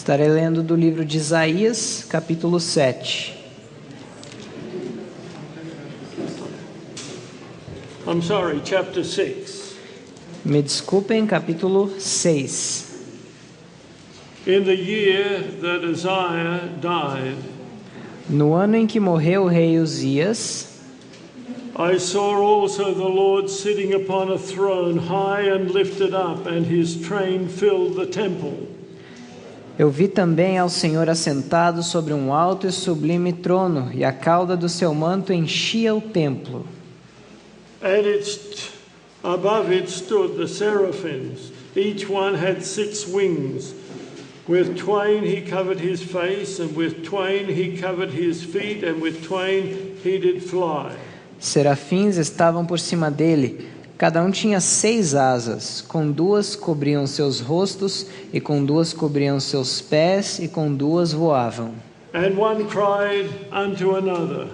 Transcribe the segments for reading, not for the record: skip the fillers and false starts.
Estarei lendo do livro de Isaías, capítulo 7. I'm sorry, chapter 6. Me desculpem, capítulo 6. In the year that Uzziah died, No ano em que morreu o rei Uzias, I saw also the Lord sitting upon a throne high and lifted up, and his train filled the temple. eu vi também ao Senhor assentado sobre um alto e sublime trono, e a cauda do seu manto enchia o templo. And above it stood the seraphims. Each one had 6 wings. With twain he covered his face, and with twain he covered his feet, and with twain he did fly. Serafins estavam por cima dele. Cada um tinha 6 asas. Com 2 cobriam seus rostos, e com 2 cobriam seus pés, e com 2 voavam. And one cried unto another,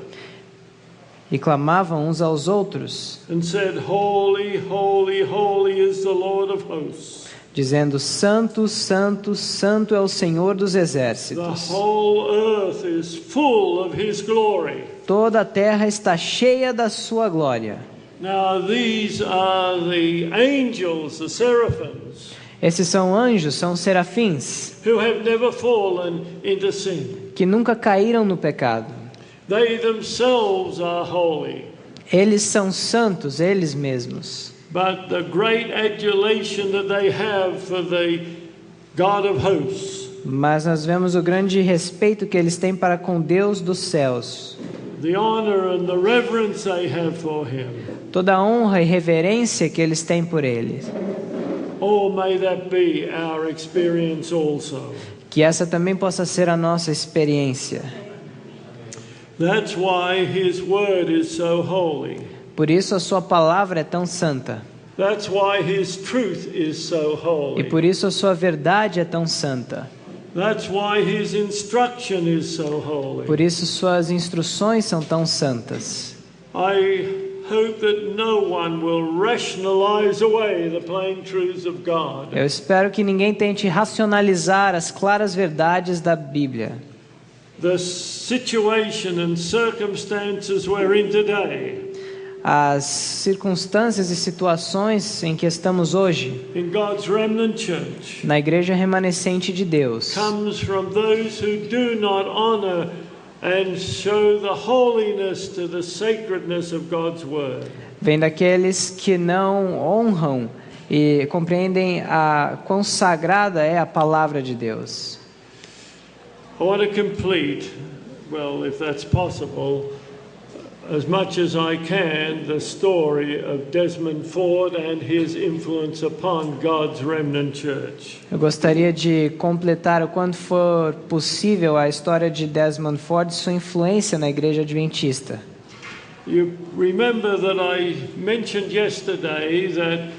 E clamavam uns aos outros, and said, Holy, holy, holy is the Lord of hosts. dizendo: Santo, Santo, Santo é o Senhor dos The exércitos. whole earth is full of his glory. Toda a terra está cheia da sua glória. Now these are the angels, the seraphims, Esses são anjos, são serafins, who have never fallen into sin. que nunca caíram no pecado. They themselves are holy. Eles são santos, eles mesmos. But the great adulation that they have for the God of hosts, Mas nós vemos o grande respeito que eles têm para com Deus dos céus. the honor and the reverence they have for him. Toda a honra e reverência que eles têm por Ele. Oh, may that be our experience also. Que essa também possa ser a nossa experiência. That's why his word is so holy. Por isso a sua palavra é tão santa. That's why his truth is so E holy. por isso a sua verdade é tão santa. That's why his instruction is so holy. Por isso suas instruções são tão santas. I hope that no one will rationalize away the plain truths of God. Eu espero que ninguém tente racionalizar as claras verdades da Bíblia. The situation and circumstances we're in today, As circunstâncias e situações em que estamos hoje, in God's remnant church, na igreja remanescente de Deus, comes from those who do not honor and show the holiness to the sacredness of God's word. vem daqueles que não honram e compreendem a quão sagrada é a palavra de Deus. I want to complete, well, if that's possible, as much as I can, the story of Desmond Ford and his influence upon God's remnant church. Eu gostaria de completar o quanto for possível a história de Desmond Ford e sua influência na igreja adventista. You remember that I mentioned yesterday that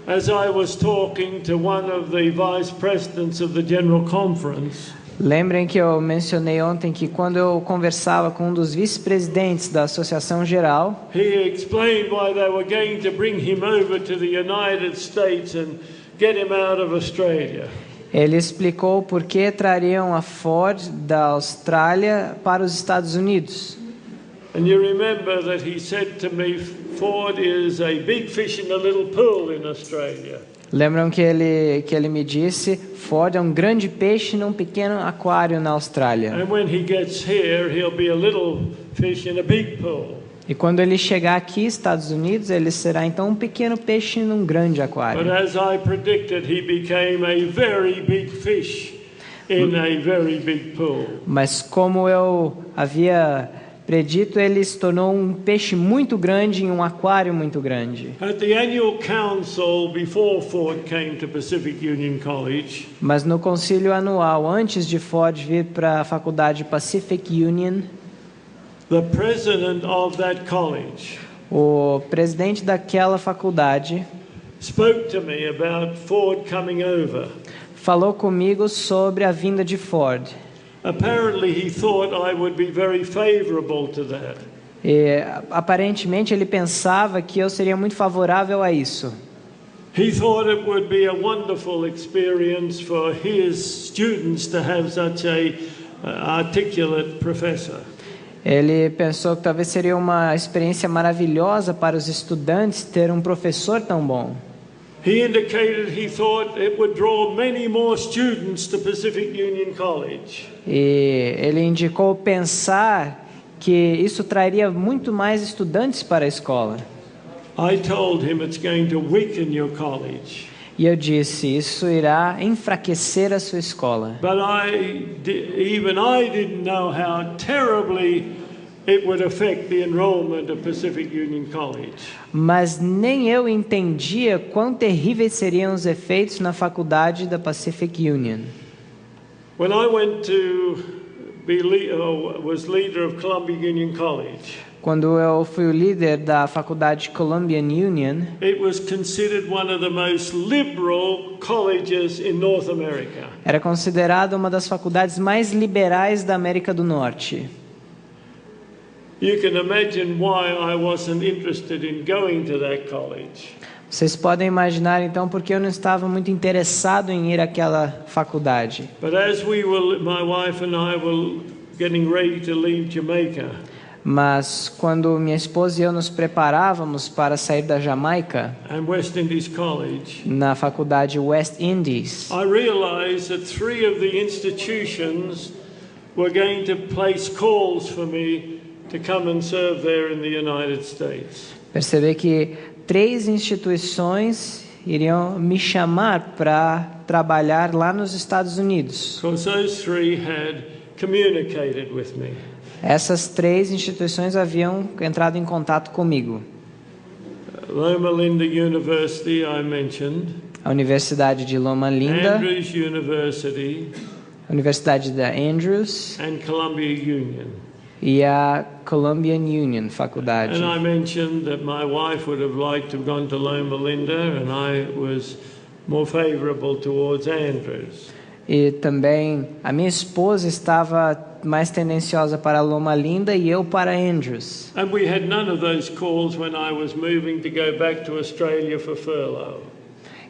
as I was talking to one of the vice presidents of the General Conference, Lembrem que eu mencionei ontem que quando eu conversava com um dos vice-presidentes da Associação Geral, he explained why they were going to bring him over to the United States and get him out of Australia. ele explicou por que trariam a Ford da Austrália para os Estados Unidos. And you remember that he said to me, Ford is a big fish in a little pool in Australia. Lembram que ele me disse, Ford é um grande peixe num pequeno aquário na Austrália. And when he gets here, he'll be a little fish in a big pool. E quando ele chegar aqui, Estados Unidos, ele será então um pequeno peixe num grande But aquário. as I predicted, he became a very big fish in a very big pool. Mas como eu havia predito, ele se tornou um peixe muito grande em um aquário muito grande. At the annual council before Ford came to Pacific Union College, Mas no concílio anual, antes de Ford vir para a faculdade Pacific Union, the president of that college o presidente daquela faculdade spoke to me about Ford coming over. falou comigo sobre a vinda de Ford. Apparently he thought I would be very favorable to that. E, aparentemente ele pensava que eu seria muito favorável a isso. He thought it would be a wonderful experience for his students to have such a articulate professor. Ele pensou que talvez seria uma experiência maravilhosa para os estudantes ter um professor tão bom. He indicated he thought it would draw many more students to Pacific Union College. E ele indicou pensar que isso traria muito mais estudantes para a escola. I told him it's going to weaken your college. E eu disse, isso irá enfraquecer a sua escola. But even I didn't know how terribly it would affect the enrollment of Pacific Union College. Mas nem eu entendia quão terríveis seriam os efeitos na faculdade da Pacific Union. When I went to was leader of Columbia Union College. Quando eu fui o líder da faculdade Columbian Union, it was considered one of the most liberal colleges in North America. Era considerada uma das faculdades mais liberais da América do Norte. You can imagine why I wasn't interested in going to that college. Vocês podem imaginar então porque eu não estava muito interessado em ir àquela faculdade. But as my wife and I were getting ready to leave Jamaica. Mas quando minha esposa e eu nos preparávamos para sair da Jamaica, West Indies College, na faculdade West Indies, I realized that 3 of the institutions were going to place calls for me to come and serve there in the United States. Percebi que 3 instituições iriam me chamar para trabalhar lá nos Estados Unidos. Because those 3 had communicated with me. Essas 3 instituições haviam entrado em contato comigo. Loma Linda University, I mentioned. A Universidade de Loma Linda, Andrews University, a Universidade da Andrews and Columbia Union. E a Columbian Union faculdade. And I mentioned that my wife would have liked to have gone to Loma Linda, and I was more favorable towards Andrews. E também a minha esposa estava mais tendenciosa para Loma Linda e eu para Andrews. And we had none of those calls when I was moving to go back to Australia for furlough.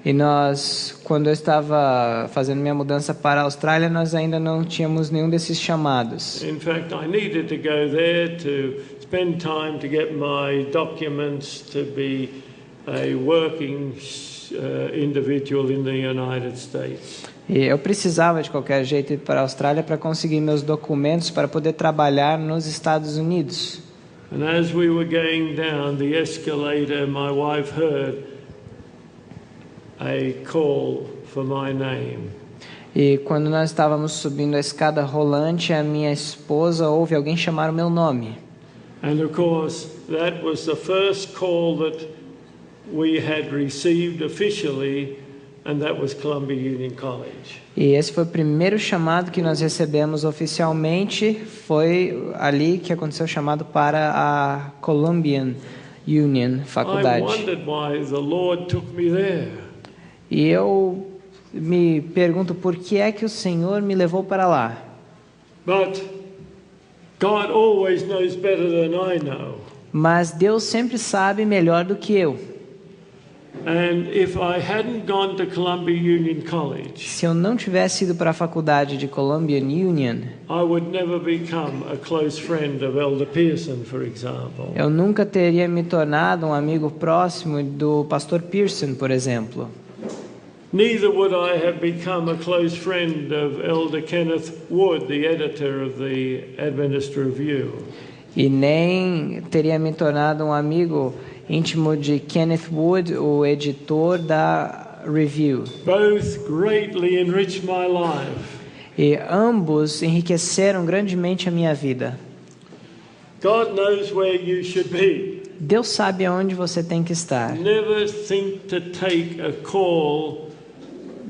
E nós, quando eu estava fazendo minha mudança para a Austrália, nós ainda não tínhamos nenhum desses chamados. In fact, I needed to go there to spend time to get my documents to be a working individual in the United States. E eu precisava de qualquer jeito ir para a Austrália para conseguir meus documentos para poder trabalhar nos Estados Unidos. And as we were going down the escalator, my wife heard a call for my name. E quando nós estávamos subindo a escada rolante, a minha esposa ouve alguém chamar o meu nome. And of course, that was the first call that we had received officially, and that was Columbia Union College. E esse foi o primeiro chamado que nós recebemos oficialmente, foi ali que aconteceu o chamado para a Columbian Union faculdade. I wondered why the Lord took me there. E eu me pergunto por que é que o Senhor me levou para lá. But God always knows better than I know. Mas Deus sempre sabe melhor do que eu. And if I hadn't gone to Columbia Union College, Se eu não tivesse ido para a faculdade de Columbian Union, I would never become a close friend of Elder Pearson, for example. eu nunca teria me tornado um amigo próximo do pastor Pearson, por exemplo. Neither would I have become a close friend of Elder Kenneth Wood, the editor of the Adventist Review. E nem teria me tornado um amigo íntimo de Kenneth Wood, o editor da Review. Both greatly enriched my life. E ambos enriqueceram grandemente a minha vida. God knows where you should be. Deus sabe aonde você tem que estar. Never think to take a call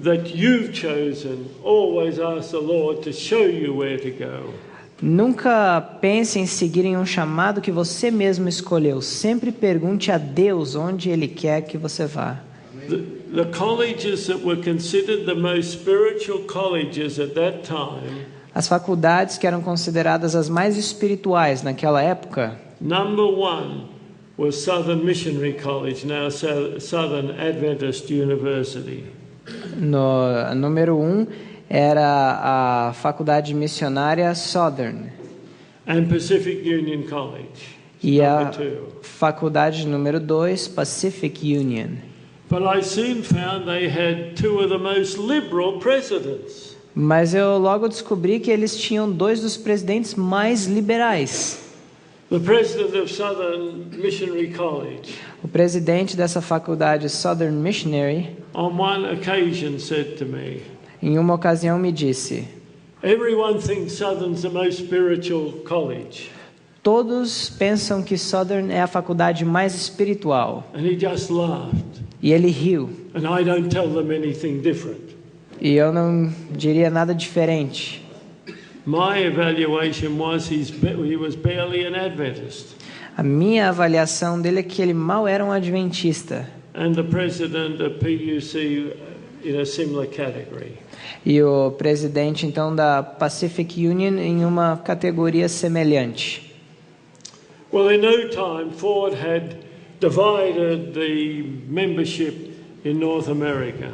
that you've chosen. Always ask the Lord to show you where to go. Nunca pense em seguir em um chamado que você mesmo escolheu. Sempre pergunte a Deus onde Ele quer que você vá. The colleges that were considered the most spiritual colleges at that time. As faculdades que eram consideradas as mais espirituais naquela época. Number 1 was Southern Missionary College, now Southern Adventist University. No número 1 era a faculdade missionária Southern. And Pacific Union College. E a Number 2. faculdade número 2, Pacific Union. But I soon found they had two of the most liberal presidents. Mas eu logo descobri que eles tinham 2 dos presidentes mais liberais. The president of Southern Missionary College, O presidente dessa faculdade Southern Missionary, on one occasion said to me, em uma ocasião me disse: everyone thinks Southern's the most spiritual college. todos pensam que Southern é a faculdade mais espiritual. And he just laughed. E ele riu. And I don't tell them anything different. E eu não diria nada diferente. My evaluation was he was barely an Adventist. A minha avaliação dele é que ele mal era um adventista. And the president of PUC in a similar category. E o presidente, então, da Pacific Union em uma categoria semelhante. Well, in no time, Ford had divided the membership in North America.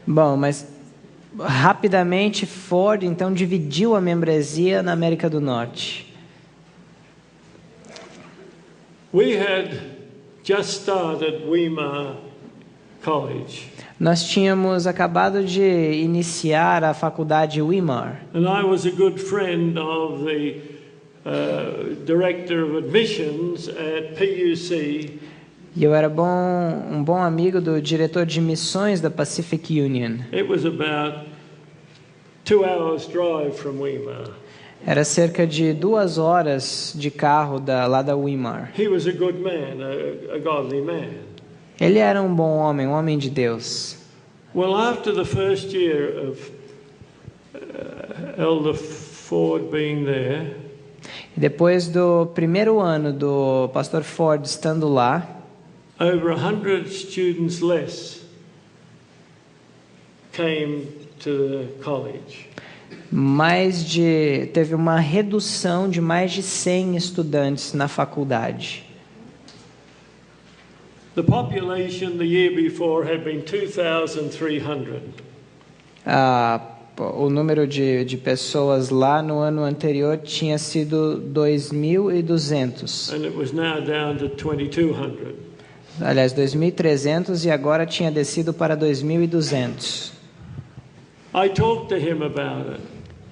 Bom, mas rapidamente Ford, então, dividiu a membresia na América do Norte. We had just started Weimar College. Nós tínhamos acabado de iniciar a faculdade Weimar. And I was a good friend of the director of admissions at PUC. E eu era um bom amigo do diretor de missões da Pacific Union. It was about 2 hours drive from Weimar. Era cerca de 2 horas de carro lá da Weimar. He was a good man, a godly man. Ele era um bom homem, um homem de Deus. Well, after the first year of Elder Ford being there, E depois do primeiro ano do pastor Ford estando lá, over 100 students less came to the college. teve uma redução de mais de 100 estudantes na faculdade. The population the year before had been 2,300. O número de pessoas lá no ano anterior tinha sido 2.200. And it was now down to 2,200. Aliás, 2.300 e agora tinha descido para 2.200. I talked to him about it.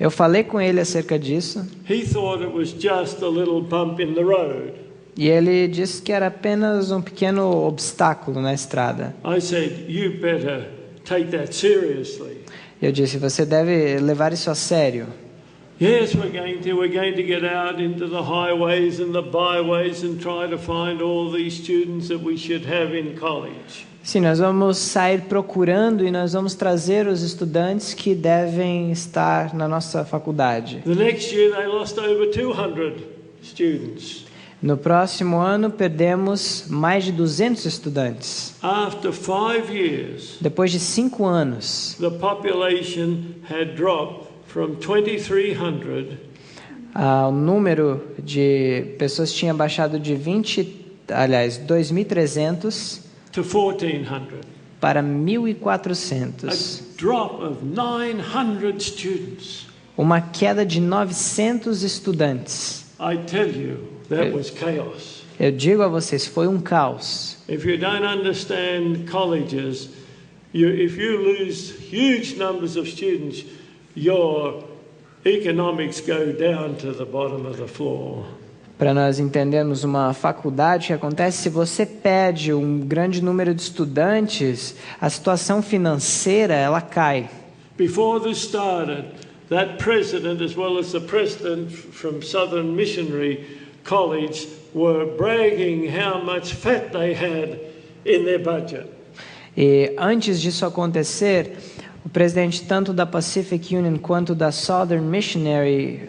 Eu falei com ele acerca disso. He thought it was just a little bump in the road. E ele disse que era apenas um pequeno obstáculo na estrada. I said, you better take that seriously. Eu disse, você deve levar isso a sério. Yes, we're going to get out into the highways and the byways and try to find all these students that we should have in college. Sim, nós vamos sair procurando e nós vamos trazer os estudantes que devem estar na nossa faculdade. The next year they lost over 200 students. No próximo ano perdemos mais de 200 estudantes. After 5 years, Depois de 5 anos, the population had dropped from 2,300 o número de pessoas tinha baixado de 2.300 to 1,400. para A 1.400. drop of 900 students. Uma queda de 900 estudantes. I tell you, that was chaos. Eu digo a vocês, foi um caos. If you don't understand colleges, if you lose huge numbers of students, your economics go down to the bottom of the floor. Para nós entendermos uma faculdade, o que acontece se você perde um grande número de estudantes, a situação financeira ela cai. Before this started, that president as well as the president from Southern Missionary College were bragging how much fat they had in their budget. E antes disso acontecer, o presidente tanto da Pacific Union quanto da Southern Missionary,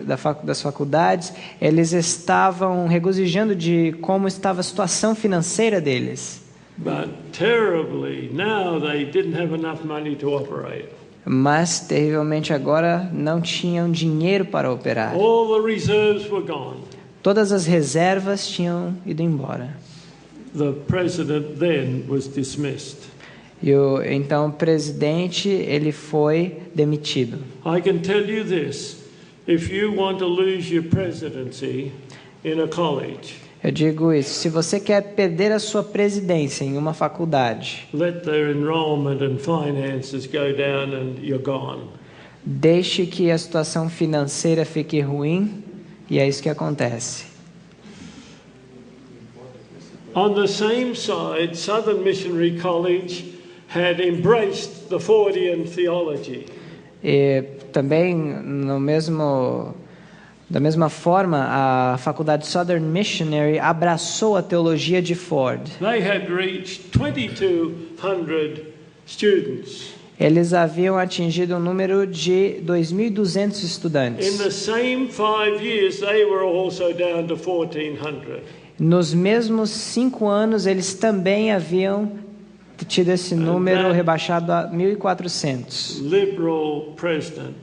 das faculdades, eles estavam regozijando de como estava a situação financeira deles. But terribly, now they didn't have enough money to operate. Mas, terrivelmente, agora não tinham dinheiro para operar. All the reserves were gone. Todas as reservas tinham ido embora. the president then was dismissed. Então o presidente ele foi demitido. I can tell you this, if you want to lose your presidency in a college, Eu digo isso, se você quer perder a sua presidência em uma faculdade, let their enrollment and finances go down and you're gone. deixe que a situação financeira fique ruim, e é isso que acontece. On the same side, Southern Missionary College had embraced the Fordian theology. E também da mesma forma, a faculdade Southern Missionary abraçou a teologia de Ford. They had reached 2,200 students. Eles haviam atingido um número de 2.200 In estudantes. the same 5 years, they were also down to 1,400. Nos mesmos 5 anos, eles também haviam tido esse número rebaixado a 1.400. Liberal president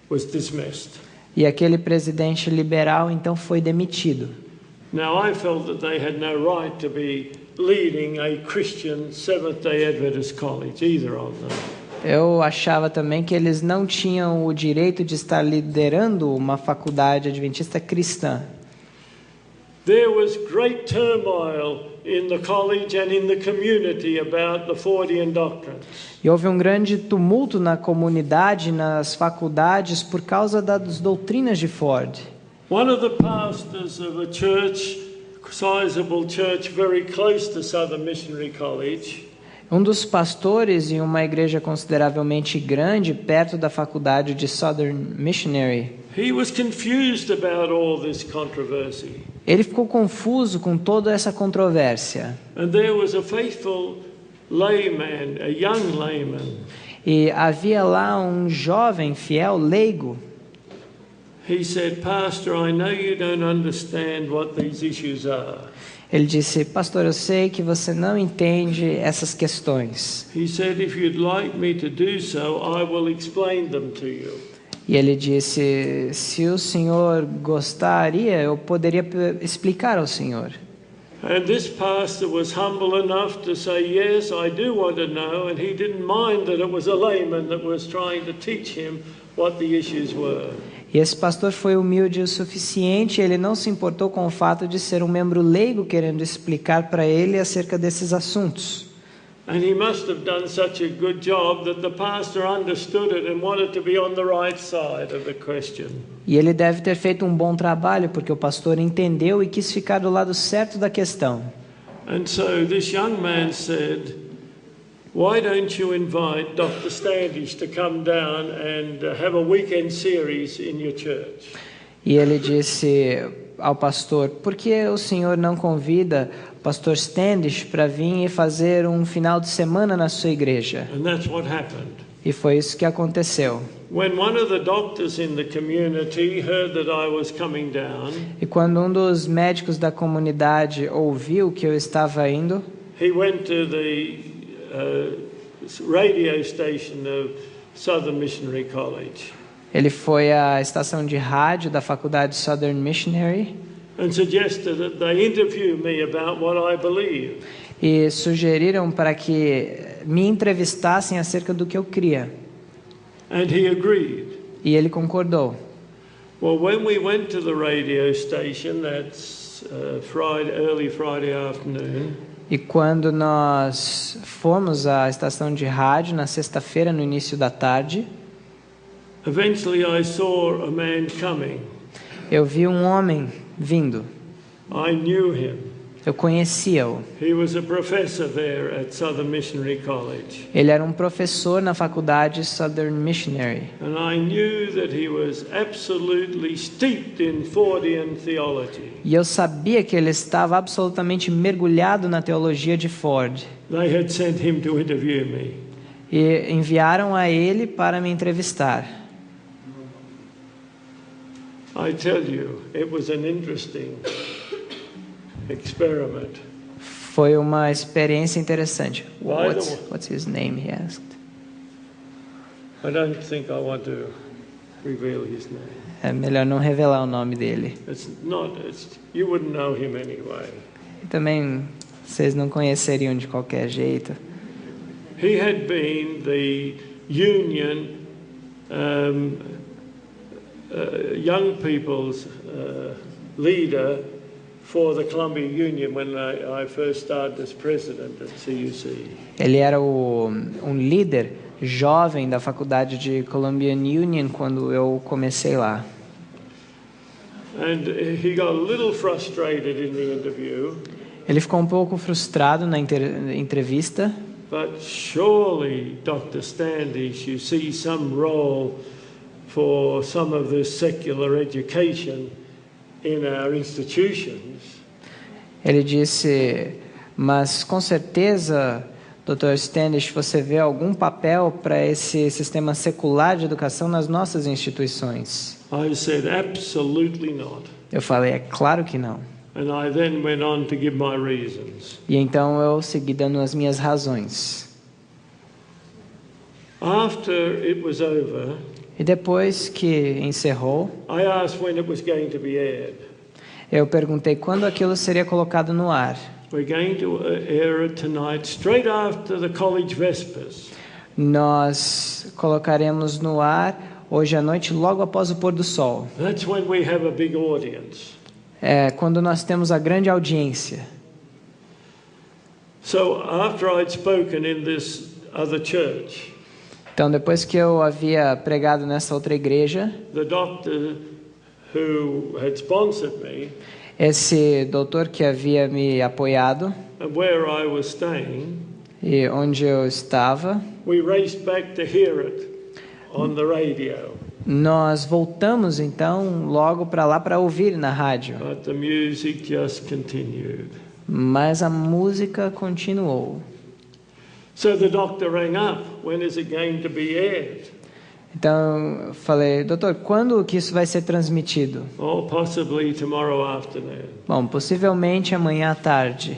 was dismissed. E aquele presidente liberal então foi demitido. Now I felt that they had no right to be leading a Christian Seventh-day Adventist college, either of them. Eu achava também que eles não tinham o direito de estar liderando uma faculdade adventista cristã. There was great turmoil in the college and in the community about the Fordian doctrines. E houve um grande tumulto na comunidade, nas faculdades, por causa das doutrinas de Ford. One of the pastors of a church, sizable church very close to Southern Missionary College, Um dos pastores em uma igreja consideravelmente grande, perto da faculdade de Southern Missionary, he was confused about all this controversy. ele ficou confuso com toda essa controvérsia. And there was a faithful layman, a young layman. E havia lá um jovem fiel leigo. He said, "Pastor, I know you don't understand what these issues are." Ele disse: pastor, eu sei que você não entende essas questões. He said, "If you'd like me to do so, I will explain them to you." E ele disse: se o senhor gostaria, eu poderia explicar ao senhor. And this pastor was humble enough to say, "Yes, I do want to know," and he didn't mind that it was a layman that was trying to teach him what the issues were. E esse pastor foi humilde o suficiente, ele não se importou com o fato de ser um membro leigo querendo explicar para ele acerca desses assuntos. And he must have done such a good job that the pastor understood it and wanted to be on the right side of the question. E ele deve ter feito um bom trabalho, porque o pastor entendeu e quis ficar do lado certo da questão. And so this young man said, "Why don't you invite Dr. Standish to come down and have a weekend series in your church?" E ele disse ao pastor: por que o senhor não convida o pastor Standish para vir e fazer um final de semana na sua igreja? And that's what happened. E foi isso que aconteceu. When one of the doctors in the community heard that I was coming down, E quando um dos médicos da comunidade ouviu que eu estava indo, he went to the radio station of Southern Missionary College ele foi à estação de rádio da faculdade Southern Missionary and suggested that they interview me about what I believe. e sugeriram para que me entrevistassem acerca do que eu cria. And he agreed. E ele concordou. Well, when we went to the radio station, that's early Friday afternoon, E quando nós fomos à estação de rádio na sexta-feira, no início da tarde, eventually I saw a man coming. eu vi um homem vindo. I knew him. Eu conhecia-o. He was a professor there at Southern Missionary College. Ele era um professor na faculdade Southern Missionary. And I knew that he was absolutely steeped in Fordian theology. E eu sabia que ele estava absolutamente mergulhado na teologia de Ford. They had sent him to interview me. E enviaram a ele para me entrevistar. I tell you, it was an interesting experiment. Foi uma experiência interessante. By the way- What's his name? He asked. I don't think I want to reveal his name. É melhor não revelar o nome dele. You wouldn't know him anyway. E também Vocês não conheceriam de qualquer jeito. He had been the union young people's leader for the Columbia Union when I first started as president at CUC. Ele era um líder jovem da faculdade de Columbian Union quando eu comecei lá. And he got a little frustrated in the interview. Ele ficou um pouco frustrado na entrevista. But surely, Dr. Standish, you see some role for some of this secular education in our institutions. Ele disse, mas com certeza, Dr. Standish, você vê algum papel para esse sistema secular de educação nas nossas instituições? I said, absolutely not. Eu falei, é claro que não. And I then went on to give my reasons. E então eu segui dando as minhas razões. After it was over, E depois que encerrou, I asked when it was going to be aired. eu perguntei quando aquilo seria colocado no ar. We're going to air it tonight, straight after the college vespers. Nós colocaremos no ar hoje à noite, logo após o pôr do sol. That's when we have a big audience. É quando nós temos a grande audiência. So after I'd spoken in this other church, Então, depois que eu havia pregado nessa outra igreja, the doctor who had sponsored me esse doutor que havia me apoiado and where I was staying, e onde eu estava, we raced back to hear it on the radio. nós voltamos então logo para lá para ouvir na rádio. But the music just continued. Mas a música continuou. So the doctor rang up, when is it going to be aired? Então eu falei, doutor, quando que isso vai ser transmitido? Oh, possibly tomorrow afternoon. Bom, possivelmente amanhã à tarde.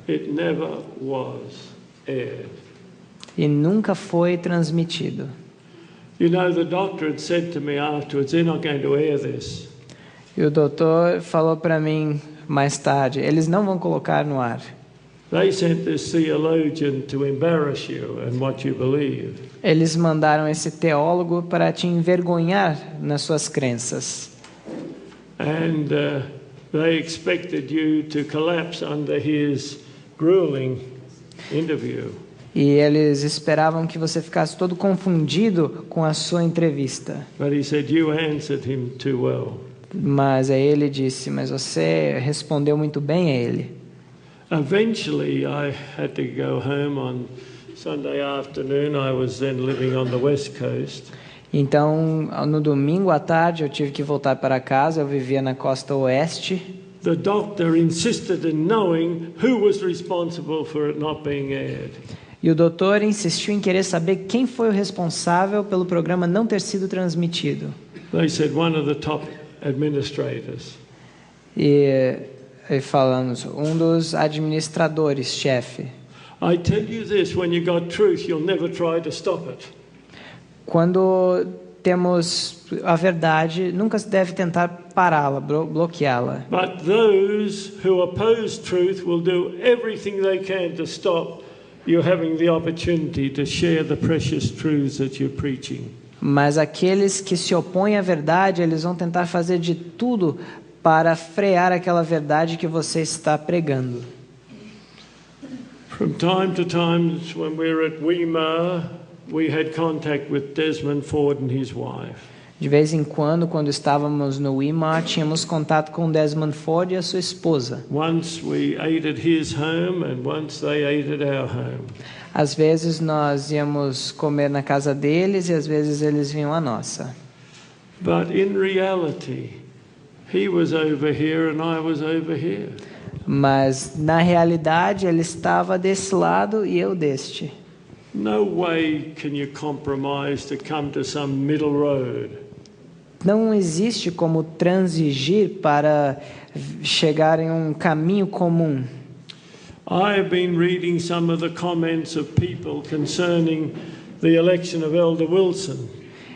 It never was aired. E nunca foi transmitido. You know, the doctor had said to me afterwards, they're not going to air this. E o doutor falou para mim mais tarde, eles não vão colocar no ar. They sent this theologian to embarrass you and what you believe. Eles mandaram esse teólogo para te envergonhar nas suas crenças. And they expected you to collapse under his grueling interview. E eles esperavam que você ficasse todo confundido com a sua entrevista. But he said, you answered him too well. Mas aí ele disse, mas você respondeu muito bem a ele. Eventually, I had to go home on Sunday afternoon. I was then living on the West Coast. Então, no domingo à tarde, eu tive que voltar para casa. Eu vivia na costa oeste. The doctor insisted in knowing who was responsible for it not being aired. E o doutor insistiu em querer saber quem foi o responsável pelo programa não ter sido transmitido. They said one of the top administrators. E falamos, um dos administradores, chefe. I tell you this, when you got truth, you'll never try to stop it. Quando temos a verdade, nunca se deve tentar pará-la, bloqueá-la. But those who oppose truth will do everything they can to stop you having the opportunity to share the precious truths that you're preaching. Mas aqueles que se opõem à verdade, eles vão tentar fazer de tudo para frear aquela verdade que você está pregando. From time to time, when we were at Weimar, we had contact with Desmond Ford and his wife. De vez em quando estávamos no Weimar, tínhamos contato com Desmond Ford e a sua esposa. Once we ate at his home and once they ate at our home. Às vezes nós íamos comer na casa deles e às vezes eles vinham à nossa. But in reality, he was over here and I was over here. Mas na realidade ele estava desse lado e eu deste. No way can you compromise to come to some middle road. Não existe como transigir para chegar em um caminho comum. I have been reading some of the comments of people concerning the election of Elder Wilson.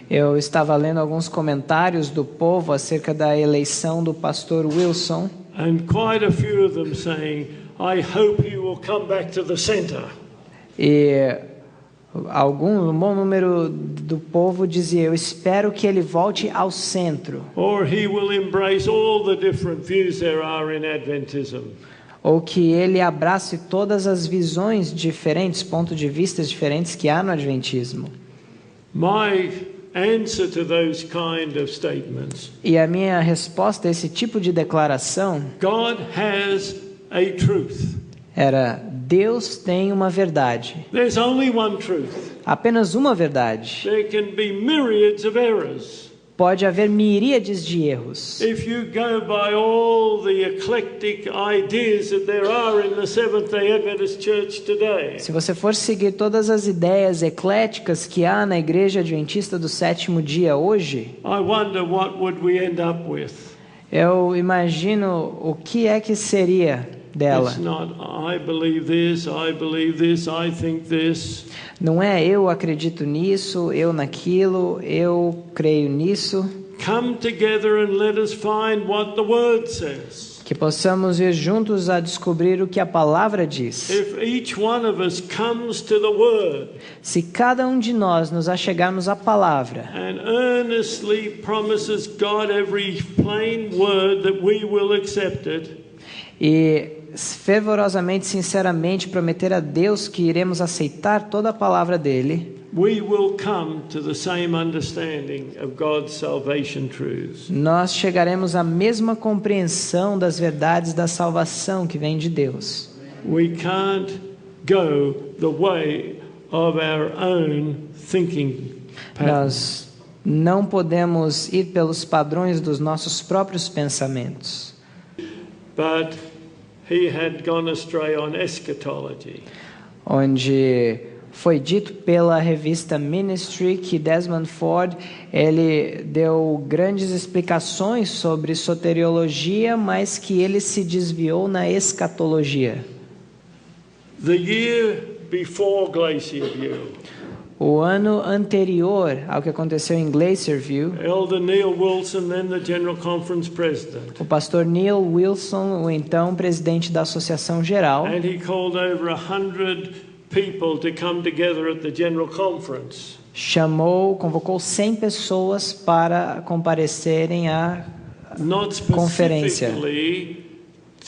Eu estava lendo alguns comentários do povo acerca da eleição do pastor Wilson. And quite a few of them saying, I hope he will come back to the center. E um bom número do povo dizia: eu espero que ele volte ao centro. Or he will embrace all the different views there are in Adventism. Ou que ele abrace todas as visões diferentes, pontos de vista diferentes que há no Adventismo. My answer to those kind of statements. E a minha resposta a esse tipo de declaração God has a truth. era: Deus tem uma verdade. There's only one truth. Apenas uma verdade. There can be myriads of errors. Pode haver miríades de erros. If you go by all the eclectic ideas that there are in the Seventh-day Adventist Church today, Se você for seguir todas as ideias ecléticas que há na Igreja Adventista do Sétimo Dia hoje, I wonder what would we end up with. eu imagino o que é que seria dela. It's not, I believe this, I think this. Não é eu acredito nisso, eu naquilo, eu creio nisso. Come together and let us find what the Word says. Que possamos ir juntos a descobrir o que a palavra diz. If each one of us comes to the Word Se cada um de nós nos achegarmos à palavra and earnestly promises God every plain word that we will accept it, e fervorosamente, sinceramente prometer a Deus que iremos aceitar toda a palavra dele, we will come to the same understanding of God's salvation truths. nós chegaremos à mesma compreensão das verdades da salvação que vem de Deus. We can't go the way of our own thinking patterns. Nós não podemos ir pelos padrões dos nossos próprios pensamentos. But he had gone astray on eschatology. Onde foi dito pela revista Ministry que Desmond Ford ele deu grandes explicações sobre soteriologia, mas que ele se desviou na escatologia. The year before Glacier View, O ano anterior ao que aconteceu em Glacier View, Elder Neil Wilson, then the General Conference President, o pastor Neil Wilson, o então presidente da Associação Geral, and he called over 100 people to come together at the General Conference. convocou 100 pessoas para comparecerem à Not conferência specifically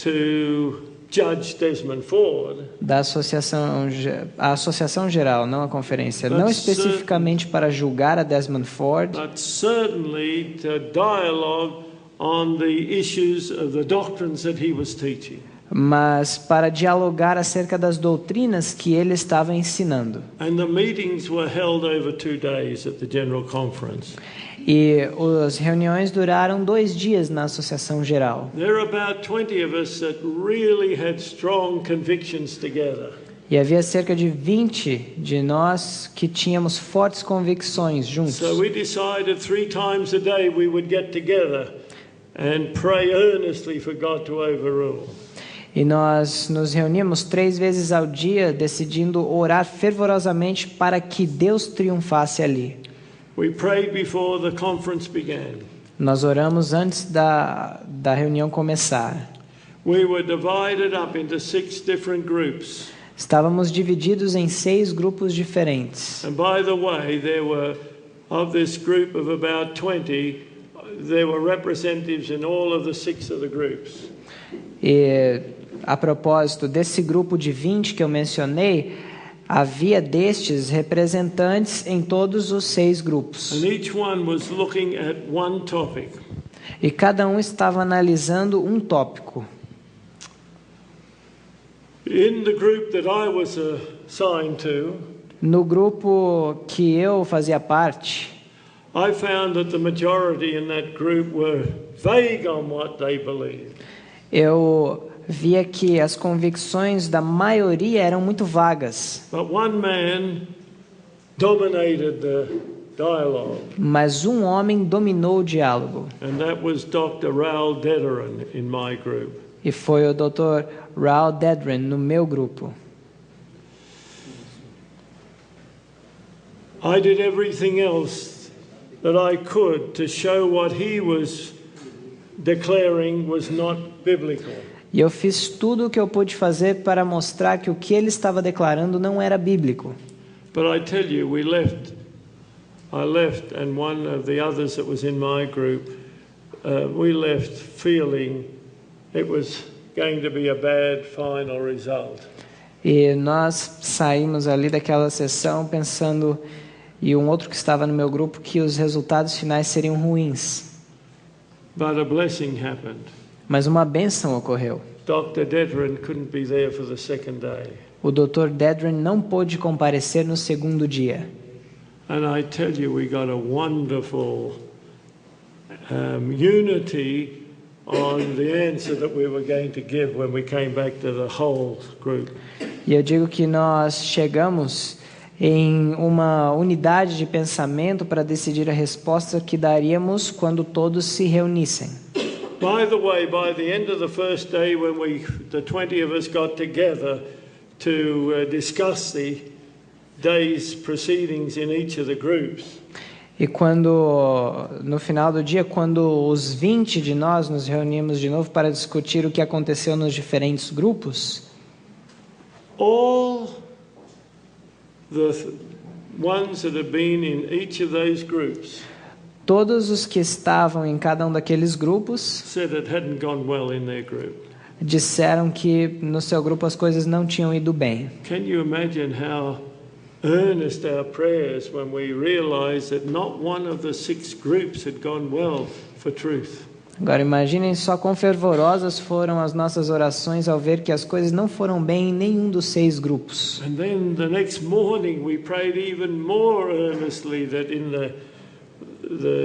to judge Desmond Ford, da a Associação Geral, não a conferência, não especificamente para julgar a Desmond Ford, but certainly to dialogue on the issues of the doctrines that he was teaching. mas para dialogar acerca das doutrinas que ele estava ensinando. And the meetings were held over 2 days at the General Conference. E as reuniões duraram 2 dias na Associação Geral. There are about 20 of us that really had strong convictions together. E havia cerca de 20 de nós que tínhamos fortes convicções juntos. So we decided 3 times a day we would get together and pray earnestly for God to overrule. E nós nos reuníamos 3 vezes ao dia, decidindo orar fervorosamente para que Deus triunfasse ali. We prayed before the conference began. Nós oramos antes da reunião começar. We were divided up into 6 different groups. Estávamos divididos em 6 grupos diferentes. And by the way, there were, of this group of about 20, there were representatives in all of the 6 of the groups. E a propósito desse grupo de 20 que eu mencionei, havia destes representantes em todos os 6 grupos. And each one was looking at one topic. E cada um estava analisando um tópico. In the group that I was assigned to, No grupo que eu fazia parte, I found that the majority in that group were vague on what they believed. eu via que as convicções da maioria eram muito vagas. But one man dominated the dialogue, Mas um homem dominou o diálogo. and that was Dr. Raoul Dederen in my group. E foi o Dr. Raoul Dedren no meu grupo. I did everything else that I could to show what he was declaring was not biblical. E eu fiz tudo o que eu pude fazer para mostrar que o que ele estava declarando não era bíblico. But I tell you, I left, and one of the others that was in my group, we left feeling it was going to be a bad final result. E nós saímos ali daquela sessão pensando, e um outro que estava no meu grupo, que os resultados finais seriam ruins. But a blessing happened. Mas uma bênção ocorreu. Dr. Dedrin couldn't be there for the second day. O Dr. Dedrin não pôde comparecer no segundo dia. And I tell you, we got a wonderful unity on the answer that we were going to give when we came back to the whole group. E eu digo que nós chegamos em uma unidade de pensamento para decidir a resposta que daríamos quando todos se reunissem. By the way, by the end of the first day, when the 20 of us got together to discuss the day's proceedings in each of the groups. E quando, no final do dia, quando os 20 de nós nos reunimos de novo para discutir o que aconteceu nos diferentes grupos, all the ones that have been in each of those groups todos os que estavam em cada um daqueles grupos said it hadn't gone well in their group. Disseram que no seu grupo as coisas não tinham ido bem. Can you imagine how earnest our prayers when we realized that not one of the 6 groups had gone well for truth? Agora imaginem só quão fervorosas foram as nossas orações ao ver que as coisas não foram bem em nenhum dos 6 grupos. And then the next morning we prayed even more earnestly that in the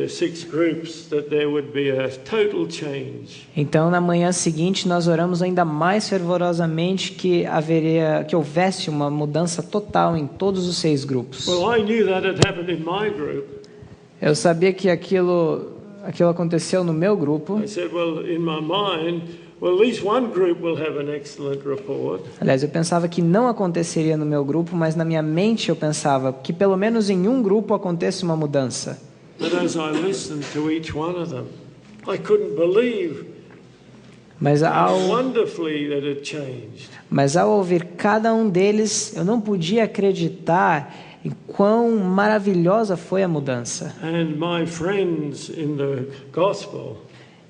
6 groups that there would be a total change. Então na manhã seguinte nós oramos ainda mais fervorosamente que houvesse uma mudança total em todos os 6 grupos. Well, I knew that had happened in my group. Eu sabia que aquilo aconteceu no meu grupo. I said, well, in my mind, well, at least one group will have an excellent report. Aliás, eu pensava que não aconteceria no meu grupo, mas na minha mente eu pensava que pelo menos em um grupo aconteça uma mudança. But as I listened to each one of them, I couldn't believe how wonderfully that had changed. Mas ao ouvir cada um deles, eu não podia acreditar em quão maravilhosa foi a mudança. And my friends in the gospel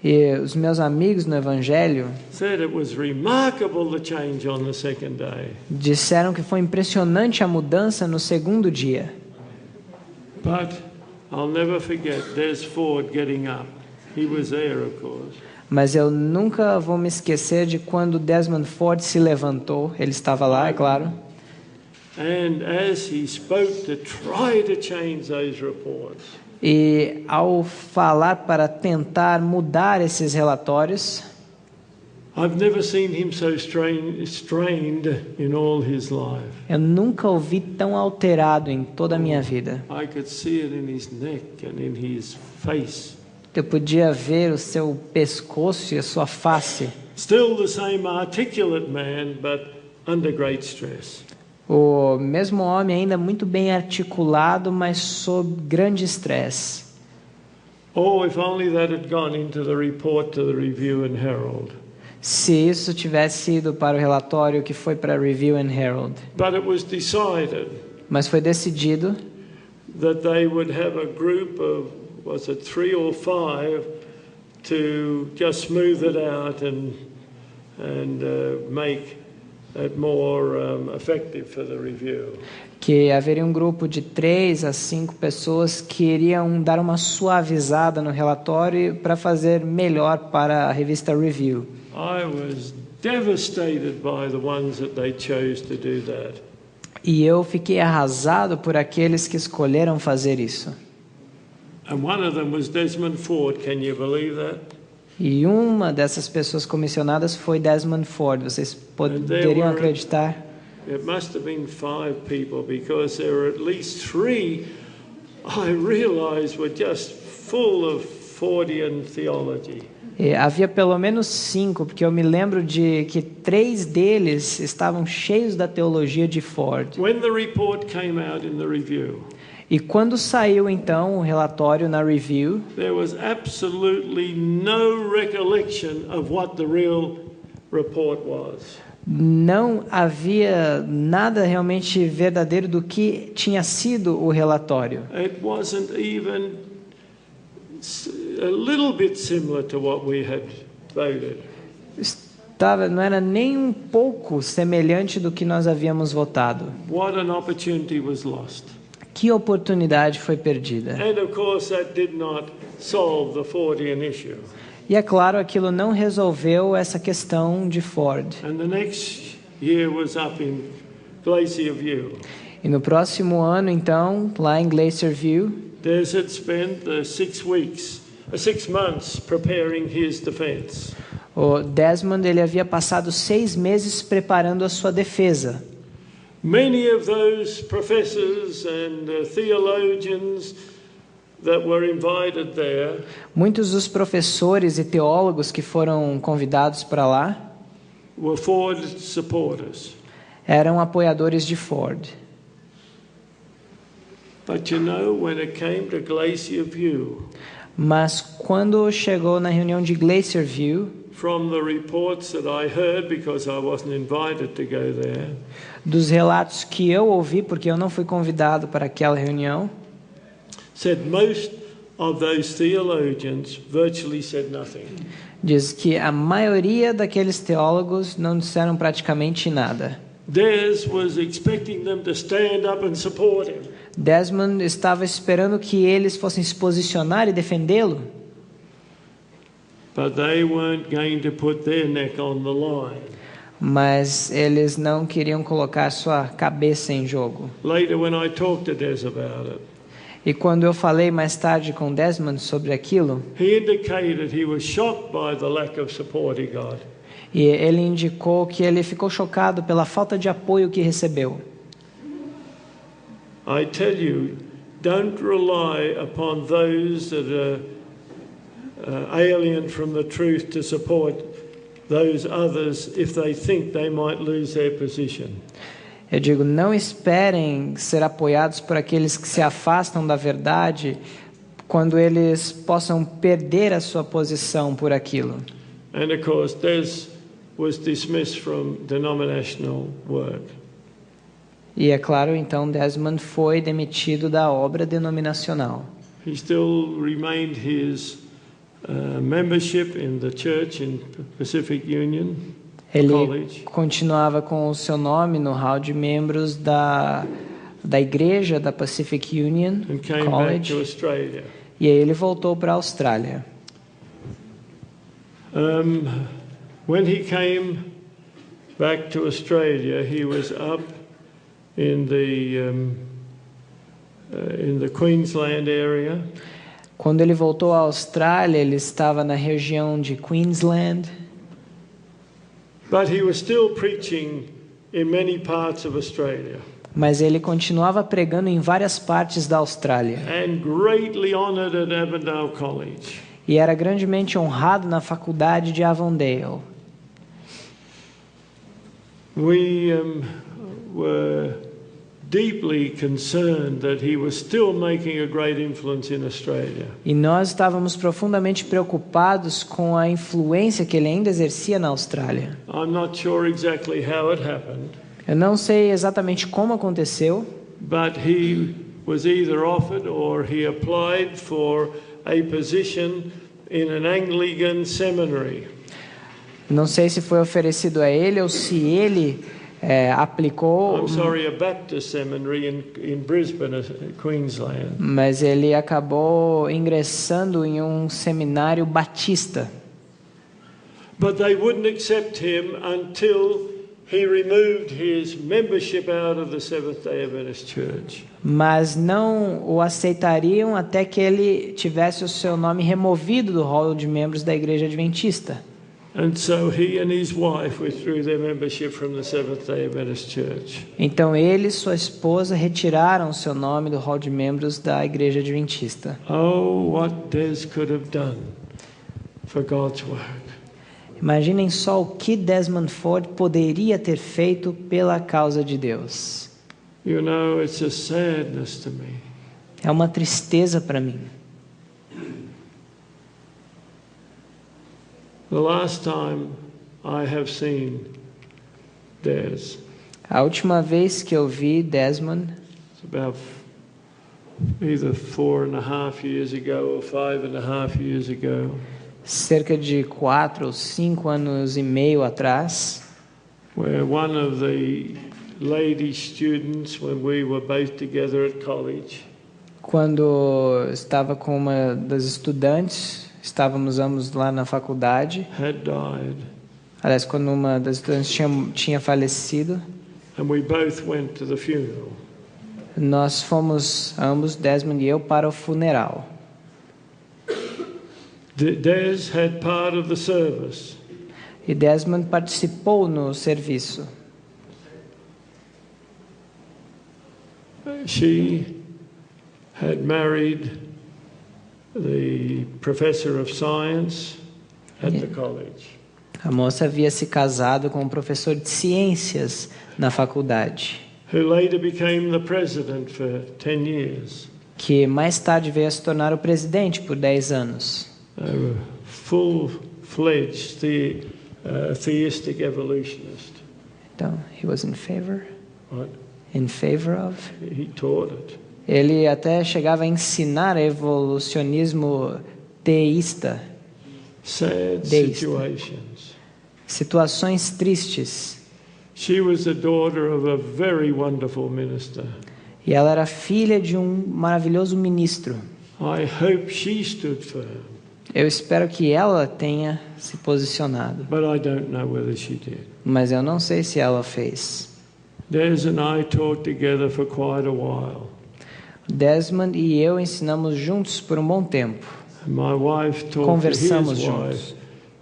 E os meus amigos no Evangelho said it was remarkable the change on the second day. disseram que foi impressionante a mudança no segundo dia. But I'll never forget Des Ford getting up. He was there, of course. Mas eu nunca vou me esquecer de quando Desmond Ford se levantou. Ele estava lá, é claro. And as he spoke to try to change those reports. E ao falar para tentar mudar esses relatórios, I've never seen him so strained in all his life. eu nunca o vi tão alterado em toda a minha vida. I could see it in his neck and in his face. Eu podia ver o seu pescoço e a sua face. Still the same articulate man, but under great stress. O mesmo homem ainda muito bem articulado, mas sob grande estresse. Oh, if only that had gone into the report to the Review and Herald. Se isso tivesse ido para o relatório que foi para a Review and Herald. But it was decided Mas foi decidido that they would have a group of, was it 3 or 5, to just smooth it out and make it more effective for the review. que haveria um grupo de 3 a 5 pessoas que iriam dar uma suavizada no relatório para fazer melhor para a revista Review. I was devastated by the ones that they chose to do that. E eu fiquei arrasado por aqueles que escolheram fazer isso. And one of them was Desmond Ford. Can you believe that? E uma dessas pessoas comissionadas foi Desmond Ford. Vocês poderiam acreditar? It must have been 5 people, because there were at least 3 I realized were just full of Fordian theology. E havia pelo menos 5, porque eu me lembro de que 3 deles estavam cheios da teologia de Ford. When the report came out in the review, e quando saiu então o relatório na Review, there was absolutely no recollection of what the real report was. Não havia nada realmente verdadeiro do que tinha sido o relatório. It wasn't even a little bit similar to what we had voted. Não era nem um pouco semelhante do que nós havíamos votado. What an opportunity was lost. Que oportunidade foi perdida. And of course that did not solve the Fordian issue. E é claro, aquilo não resolveu essa questão de Ford. And the next year was up in Glacier View. E no próximo ano, então, lá em Glacier View, Des had spent 6 months preparing his defense. o Desmond ele havia passado 6 meses preparando a sua defesa. Many of those professors and theologians that were invited there Muitos dos professores e teólogos que foram convidados para lá were Ford supporters. eram apoiadores de Ford. But you know, when it came to Glacier View, Mas quando chegou na reunião de Glacier View, from the reports that I heard, because I wasn't invited to go there, dos relatos que eu ouvi, porque eu não fui convidado para aquela reunião, said most of those theologians virtually said nothing. diz que a maioria daqueles teólogos não disseram praticamente nada. Des was expecting them to stand up and support him. Desmond estava esperando que eles fossem se posicionar e defendê-lo, But they weren't going to put their neck on the line. mas eles não queriam colocar sua cabeça em jogo. Later, when I talked to Des about it, E quando eu falei mais tarde com Desmond sobre aquilo, he indicated he was shocked by the lack of support he got. e ele indicou que ele ficou chocado pela falta de apoio que recebeu. I tell you, don't rely upon those that are alien from the truth to support those others if they think they might lose their position. Eu digo, não esperem ser apoiados por aqueles que se afastam da verdade quando eles possam perder a sua posição por aquilo. And of course, Des was dismissed from denominational work. E é claro, então, Desmond foi demitido da obra denominacional. He still remained his membership in the church in Pacific Union Ele College. continuava com o seu nome no hall de membros da igreja da Pacific Union And came back to College. Australia. E aí ele voltou para a Austrália. When he came back to Australia, he was up in the Queensland area. Quando ele voltou à Austrália, ele estava na região de Queensland, But he was still preaching in many parts of Australia mas ele continuava pregando em várias partes da Austrália. and greatly honoured at Avondale College. E era grandemente honrado na faculdade de Avondale. We were deeply concerned that he was still making a great influence in Australia. E nós estávamos profundamente preocupados com a influência que ele ainda exercia na Austrália. I'm not sure exactly how it happened, Eu não sei exatamente como aconteceu, but he was either offered or he applied for a position in an Anglican seminary. não sei se foi oferecido a ele ou se ele aplicou, I'm sorry, a Baptist seminary in Brisbane, Queensland. mas ele acabou ingressando em um seminário batista. But they wouldn't accept him until he removed his membership out of the Seventh-day Adventist Church. Mas não o aceitariam até que ele tivesse o seu nome removido do rol de membros da Igreja Adventista. And so he and his wife withdrew their membership from the Seventh-day Adventist Church. Então ele e sua esposa retiraram o seu nome do rol de membros da Igreja Adventista. Oh, what Des could have done for God's work. Imaginem só o que Desmond Ford poderia ter feito pela causa de Deus. You know, it's a sadness to me. É uma tristeza para mim. The last time I have seen Des. A última vez que eu vi Desmond, It's about either 4.5 years ago or 5.5 years ago. cerca de 4 ou 5 anos e meio atrás, Where one of the lady students, when we were both together at college, quando estava com uma das estudantes, estávamos ambos lá na faculdade. had died, Aliás, quando uma das estudantes tinha falecido, and we both went to the funeral. nós fomos ambos, Desmond e eu, para o funeral. Des had part of the service. E Desmond participou no serviço. She had married the professor of science at the college. A moça havia se casado com um professor de ciências na faculdade, Who later became the president for 10 years. que mais tarde veio a se tornar o presidente por 10 anos. They were full-fledged theistic evolutionist. Então, he was in favor? Right? In favor of? He taught it. Ele até chegava a ensinar evolucionismo teísta, Sad Deist. situations. situações tristes. She was the daughter of a very wonderful minister. E ela era filha de um maravilhoso ministro. I hope she stood firm, Eu espero que ela tenha se posicionado, but I don't know whether she did. mas eu não sei se ela fez. Des and I taught together for quite a while. Desmond e eu ensinamos juntos por um bom tempo. And my wife taught to his Conversamos wife juntos.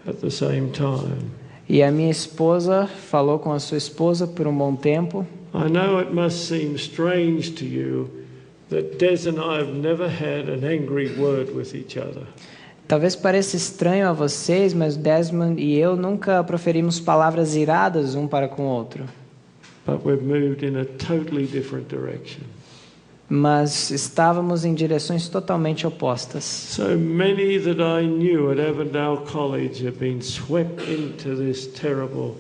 at the same time. E a minha esposa falou com a sua esposa por um bom tempo. I know it must seem strange to you that Des and I have never had an angry word with each other. Talvez pareça estranho a vocês, mas Desmond e eu nunca proferimos palavras iradas um para com o outro. But we've moved in a totally different direction. Mas estávamos em direções totalmente opostas. So many that I knew at Avondale College have been swept into this terrible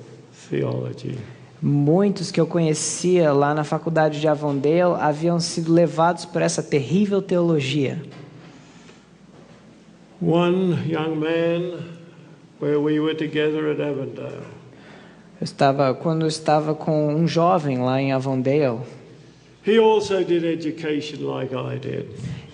theology. Muitos que eu conhecia lá na faculdade de Avondale haviam sido levados por essa terrível teologia. One young man, where we were together at Avondale, Quando eu estava com um jovem lá em Avondale, he also did education like I did.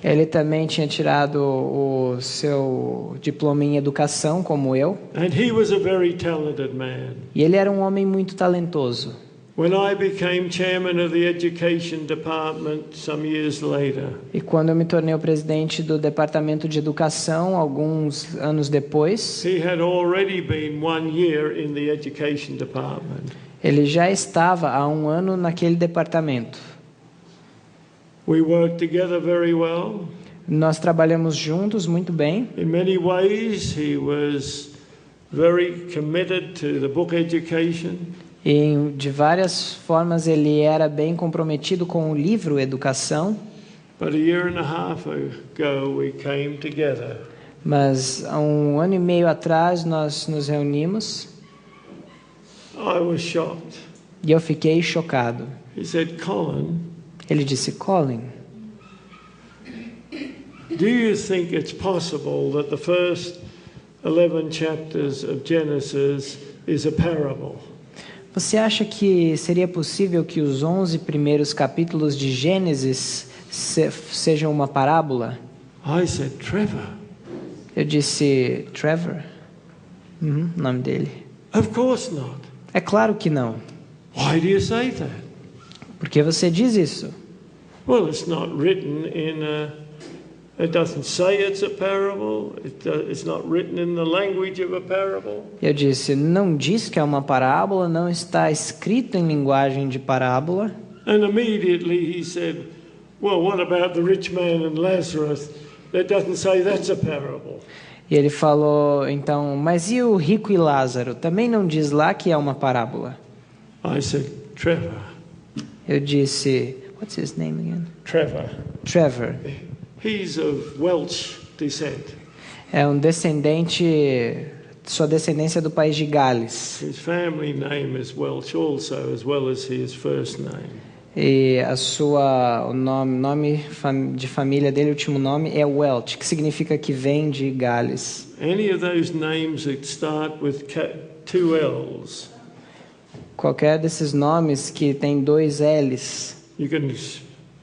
ele também tinha tirado o seu diploma em educação, como eu, And he was a very talented man. e ele era um homem muito talentoso. When I became chairman of the education department some years later, E quando eu me tornei o presidente do departamento de educação, alguns anos depois, he had already been 1 year in the education department. ele já estava há um ano naquele departamento. We worked together very well. Nós trabalhamos juntos muito bem. In many ways, he was very committed to the book education. E de várias formas ele era bem comprometido com o livro Educação, But a year and a half ago, we came together. mas há um ano e meio atrás nós nos reunimos I was shocked. e eu fiquei chocado. He said, Colin, Ele disse: Colin, do you think it's possible that the first 11 chapters of Genesis is a parable? você acha que seria possível que os 11 primeiros capítulos de Gênesis sejam uma parábola? I said, Trevor, Eu disse: Trevor? O nome dele. of course not. É claro que não. Why do you say that? Por que você diz isso? Well, it's not written in it doesn't say it's a parable. It's not written in the language of a parable. Eu disse: não diz que é uma parábola, não está escrito em linguagem de parábola. And immediately he said, well, what about the rich man and Lazarus? That doesn't say that's a parable. E ele falou, então, mas e o rico e Lázaro? Também não diz lá que é uma parábola. I said, Trevor. Eu disse: what's his name again? Trevor. Trevor. He's of Welsh descent. É um descendente sua descendência do país de Gales. His family name is Welsh also, as well as his first name. E o nome de família dele, o último nome, é Welch, que significa que vem de Gales. Any of those names that start with two L's, Qualquer desses nomes que tem 2 L's, you can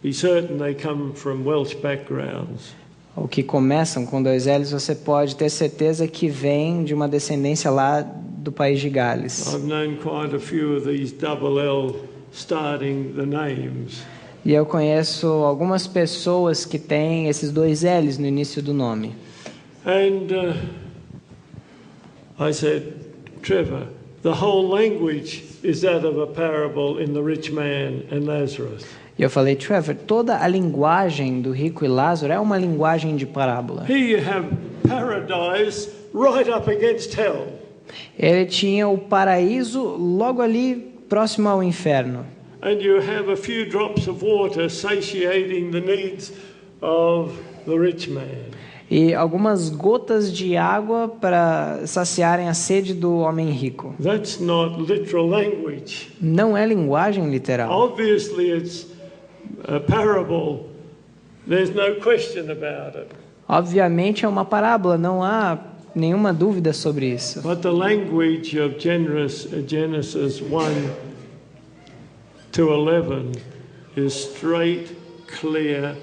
be certain they come from Welsh backgrounds. ou que começam com 2 L's, você pode ter certeza que vem de uma descendência lá do país de Gales. I've known quite a few of these double L starting the names. E eu conheço algumas pessoas que têm esses 2 L's no início do nome. And I said, Trevor, the whole language is that of a parable in the rich man and Lazarus. E eu falei, Trevor, toda a linguagem do rico e Lázaro é uma linguagem de parábola. Here you have paradise right up against hell. Ele tinha o paraíso logo ali próximo ao inferno. And you have a few drops of water satiating the needs of the rich man. E algumas gotas de água para saciarem a sede do homem rico. That's not literal language. Não é linguagem literal. Obviously it's a parable. There's no question about it. Obviamente é uma parábola, não há nenhuma dúvida sobre isso. But the language of Genesis 1 to 11 is straight, clear,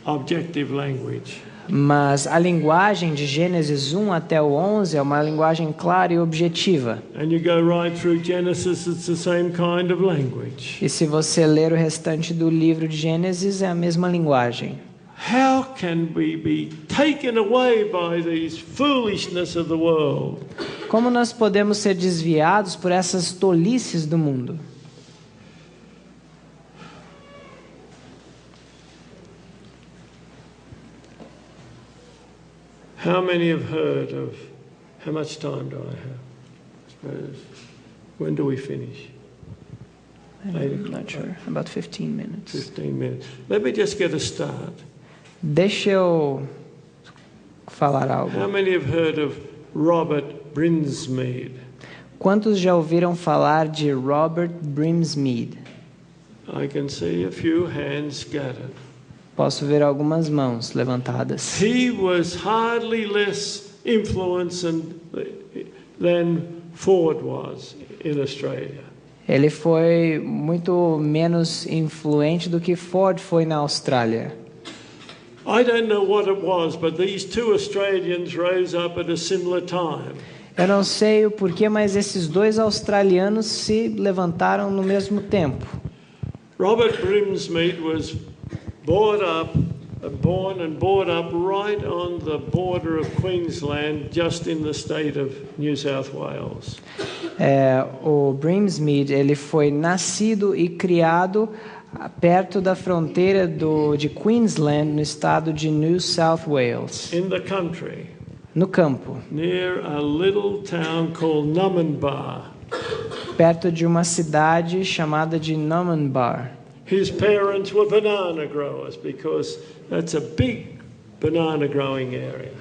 objective language. Mas a linguagem de Gênesis 1 até o 11 é uma linguagem clara e objetiva. And you go right through Genesis, it's the same kind of language. E se você ler o restante do livro de Gênesis, é a mesma linguagem. How can we be taken away by these foolishness of the world? Como nós podemos ser desviados por essas tolices do mundo? How many have heard of, how much time do I have? I suppose. When do we finish? I'm not sure. About 15 minutes. 15 minutes. Let me just get a start. Deixa eu falar How algo. many have heard of Robert Brinsmead? Quantos já ouviram falar de Robert Brinsmead? I can see a few hands scattered. Posso ver algumas mãos levantadas. He was hardly less influence than Ford was in Australia. Ele foi muito menos influente do que Ford foi na Austrália. I don't know what it was, but these two Australians rose up at a similar time. Eu não sei o porquê, mas esses 2 australianos se levantaram no mesmo tempo. Robert Brinsmead was born and brought up right on the border of Queensland, just in the state of New South Wales. O Brinsmead, ele foi nascido e criado perto da fronteira de Queensland, no estado de New South Wales, In the country, no campo, near a little town called Numinbah. perto de uma cidade chamada de Numinbah. His parents were banana growers because that's a big banana growing area.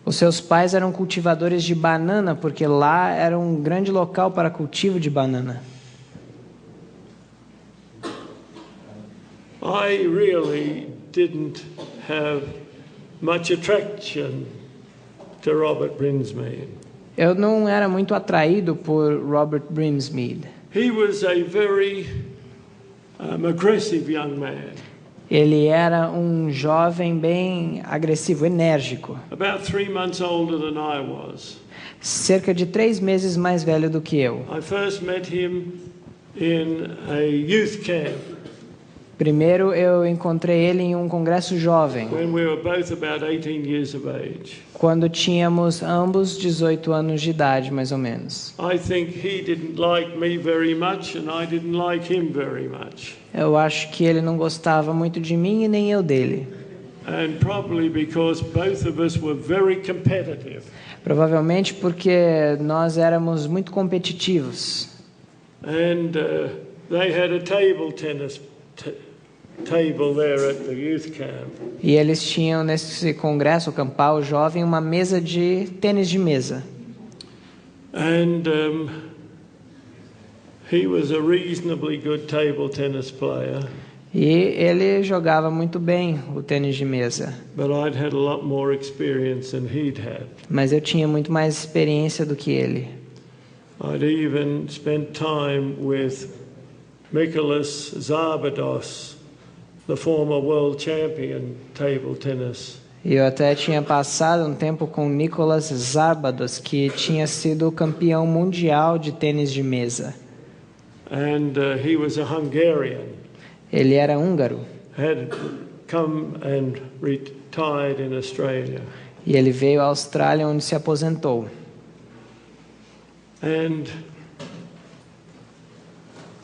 Os seus pais eram cultivadores de banana, porque lá era um grande local para cultivo de banana. I really didn't have much attraction to Robert Brinsmead. Eu não era muito atraído por Robert Brinsmead. He was a very aggressive young man, Ele era um jovem bem agressivo, enérgico, about 3 months older than I was. cerca de 3 meses mais velho do que eu. I first met him in a youth camp Primeiro eu encontrei ele em um congresso jovem, when we were both about 18 years of age. quando tínhamos ambos 18 anos de idade, mais ou menos. I think he didn't like me very much and I didn't like him very much. Eu acho que ele não gostava muito de mim e nem eu dele. And probably because both of us were very competitive. Provavelmente porque nós éramos muito competitivos. And they had a table tennis table there at the youth camp. E eles tinham nesse congresso campal jovem uma mesa de tênis de mesa. And he was a reasonably good table tennis player. E ele jogava muito bem o tênis de mesa. But I'd had a lot more experience than he'd had. Mas eu tinha muito mais experiência do que ele. I'd even spent time with Michaelis Zarbados, the former world champion table tennis. E eu até tinha passado um tempo com Nicolas Zarbados, que tinha sido campeão mundial de tênis de mesa. And he was a Hungarian. Ele era húngaro. Had come and retired in Australia. E ele veio à Austrália, onde se aposentou.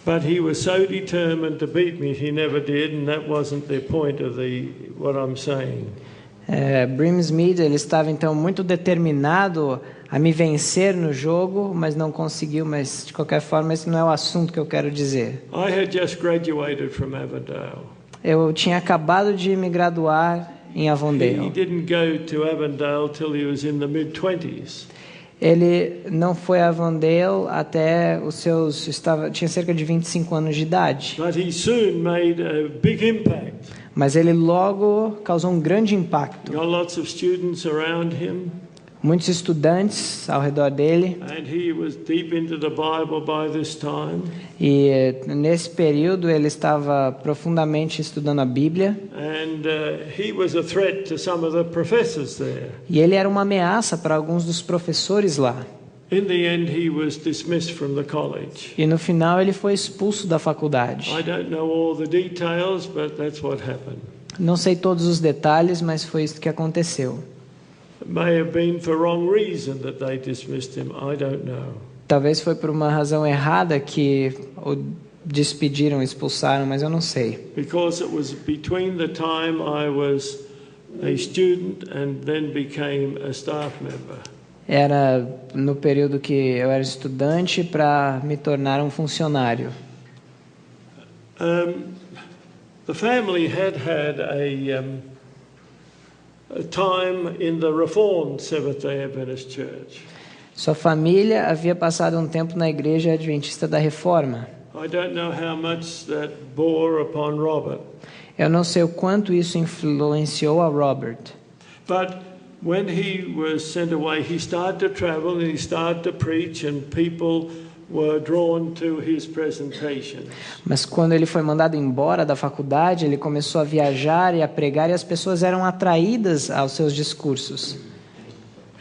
But he was so determined to beat me, he never did, and that wasn't the point of what I'm saying. Brinsmead, ele estava então muito determinado a me vencer no jogo, mas não conseguiu. Mas de qualquer forma, esse não é o assunto que eu quero dizer. I had just graduated from Avondale. Eu tinha acabado de me graduar em Avondale. He didn't go to Avondale till he was in the mid-20s. Ele não foi a Avondale até tinha cerca de 25 anos de idade. But he soon made a big impact. Mas ele logo causou um grande impacto. Got lots of students around him. Muitos estudantes ao redor dele. And he was deep into the Bible by this time. E nesse período ele estava profundamente estudando a Bíblia. And he was a threat to some of the professors there. E ele era uma ameaça para alguns dos professores lá. In the end, he was dismissed from the college. E no final ele foi expulso da faculdade. I don't know all the details, but that's what happened. Não sei todos os detalhes, mas foi isso que aconteceu. It may have been for wrong reason that they dismissed him. I don't know. Talvez foi por uma razão errada que o despediram, expulsaram, mas eu não sei. Because it was between the time I was a student and then became a staff member. Era no período que eu era estudante para me tornar um funcionário. The family had a time in the Reformed Seventh-day Adventist Church. Sua família havia passado um tempo na Igreja Adventista da Reforma. I don't know how much that bore upon Robert. Eu não sei o quanto isso influenciou a Robert. But when he was sent away, he started to travel and he started to preach, and people were drawn to his presentations. Mas quando ele foi mandado embora da faculdade, ele começou a viajar e a pregar, e as pessoas eram atraídas aos seus discursos.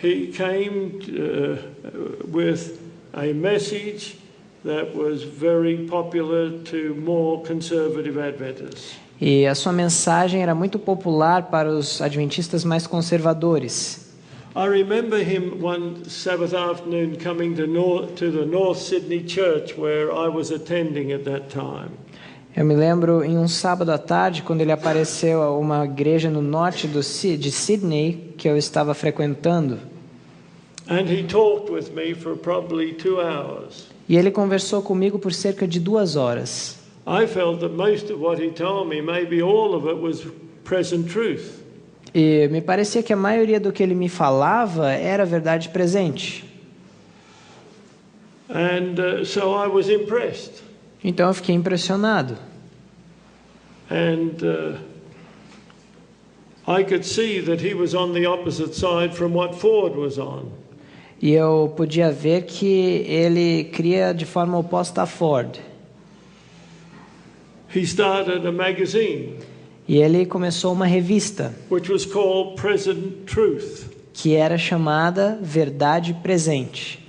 He came with a message that was very popular to more conservative Adventists. E a sua mensagem era muito popular para os adventistas mais conservadores. I remember him one Sabbath afternoon coming to the North Sydney Church where I was attending at that time. Eu me lembro em um sábado à tarde, quando ele apareceu a uma igreja no norte de Sydney que eu estava frequentando. And he talked with me for probably 2 hours. E ele conversou comigo por cerca de 2 horas. I felt that most of what he told me, maybe all of it, was present truth. E me parecia que a maioria do que ele me falava era verdade presente. And so I was impressed. Então eu fiquei impressionado. And I could see that he was on the opposite side from what Ford was on. E eu podia ver que ele cria de forma oposta a Ford. He started a magazine. E ele começou uma revista, Which was called Present Truth. Que era chamada Verdade Presente.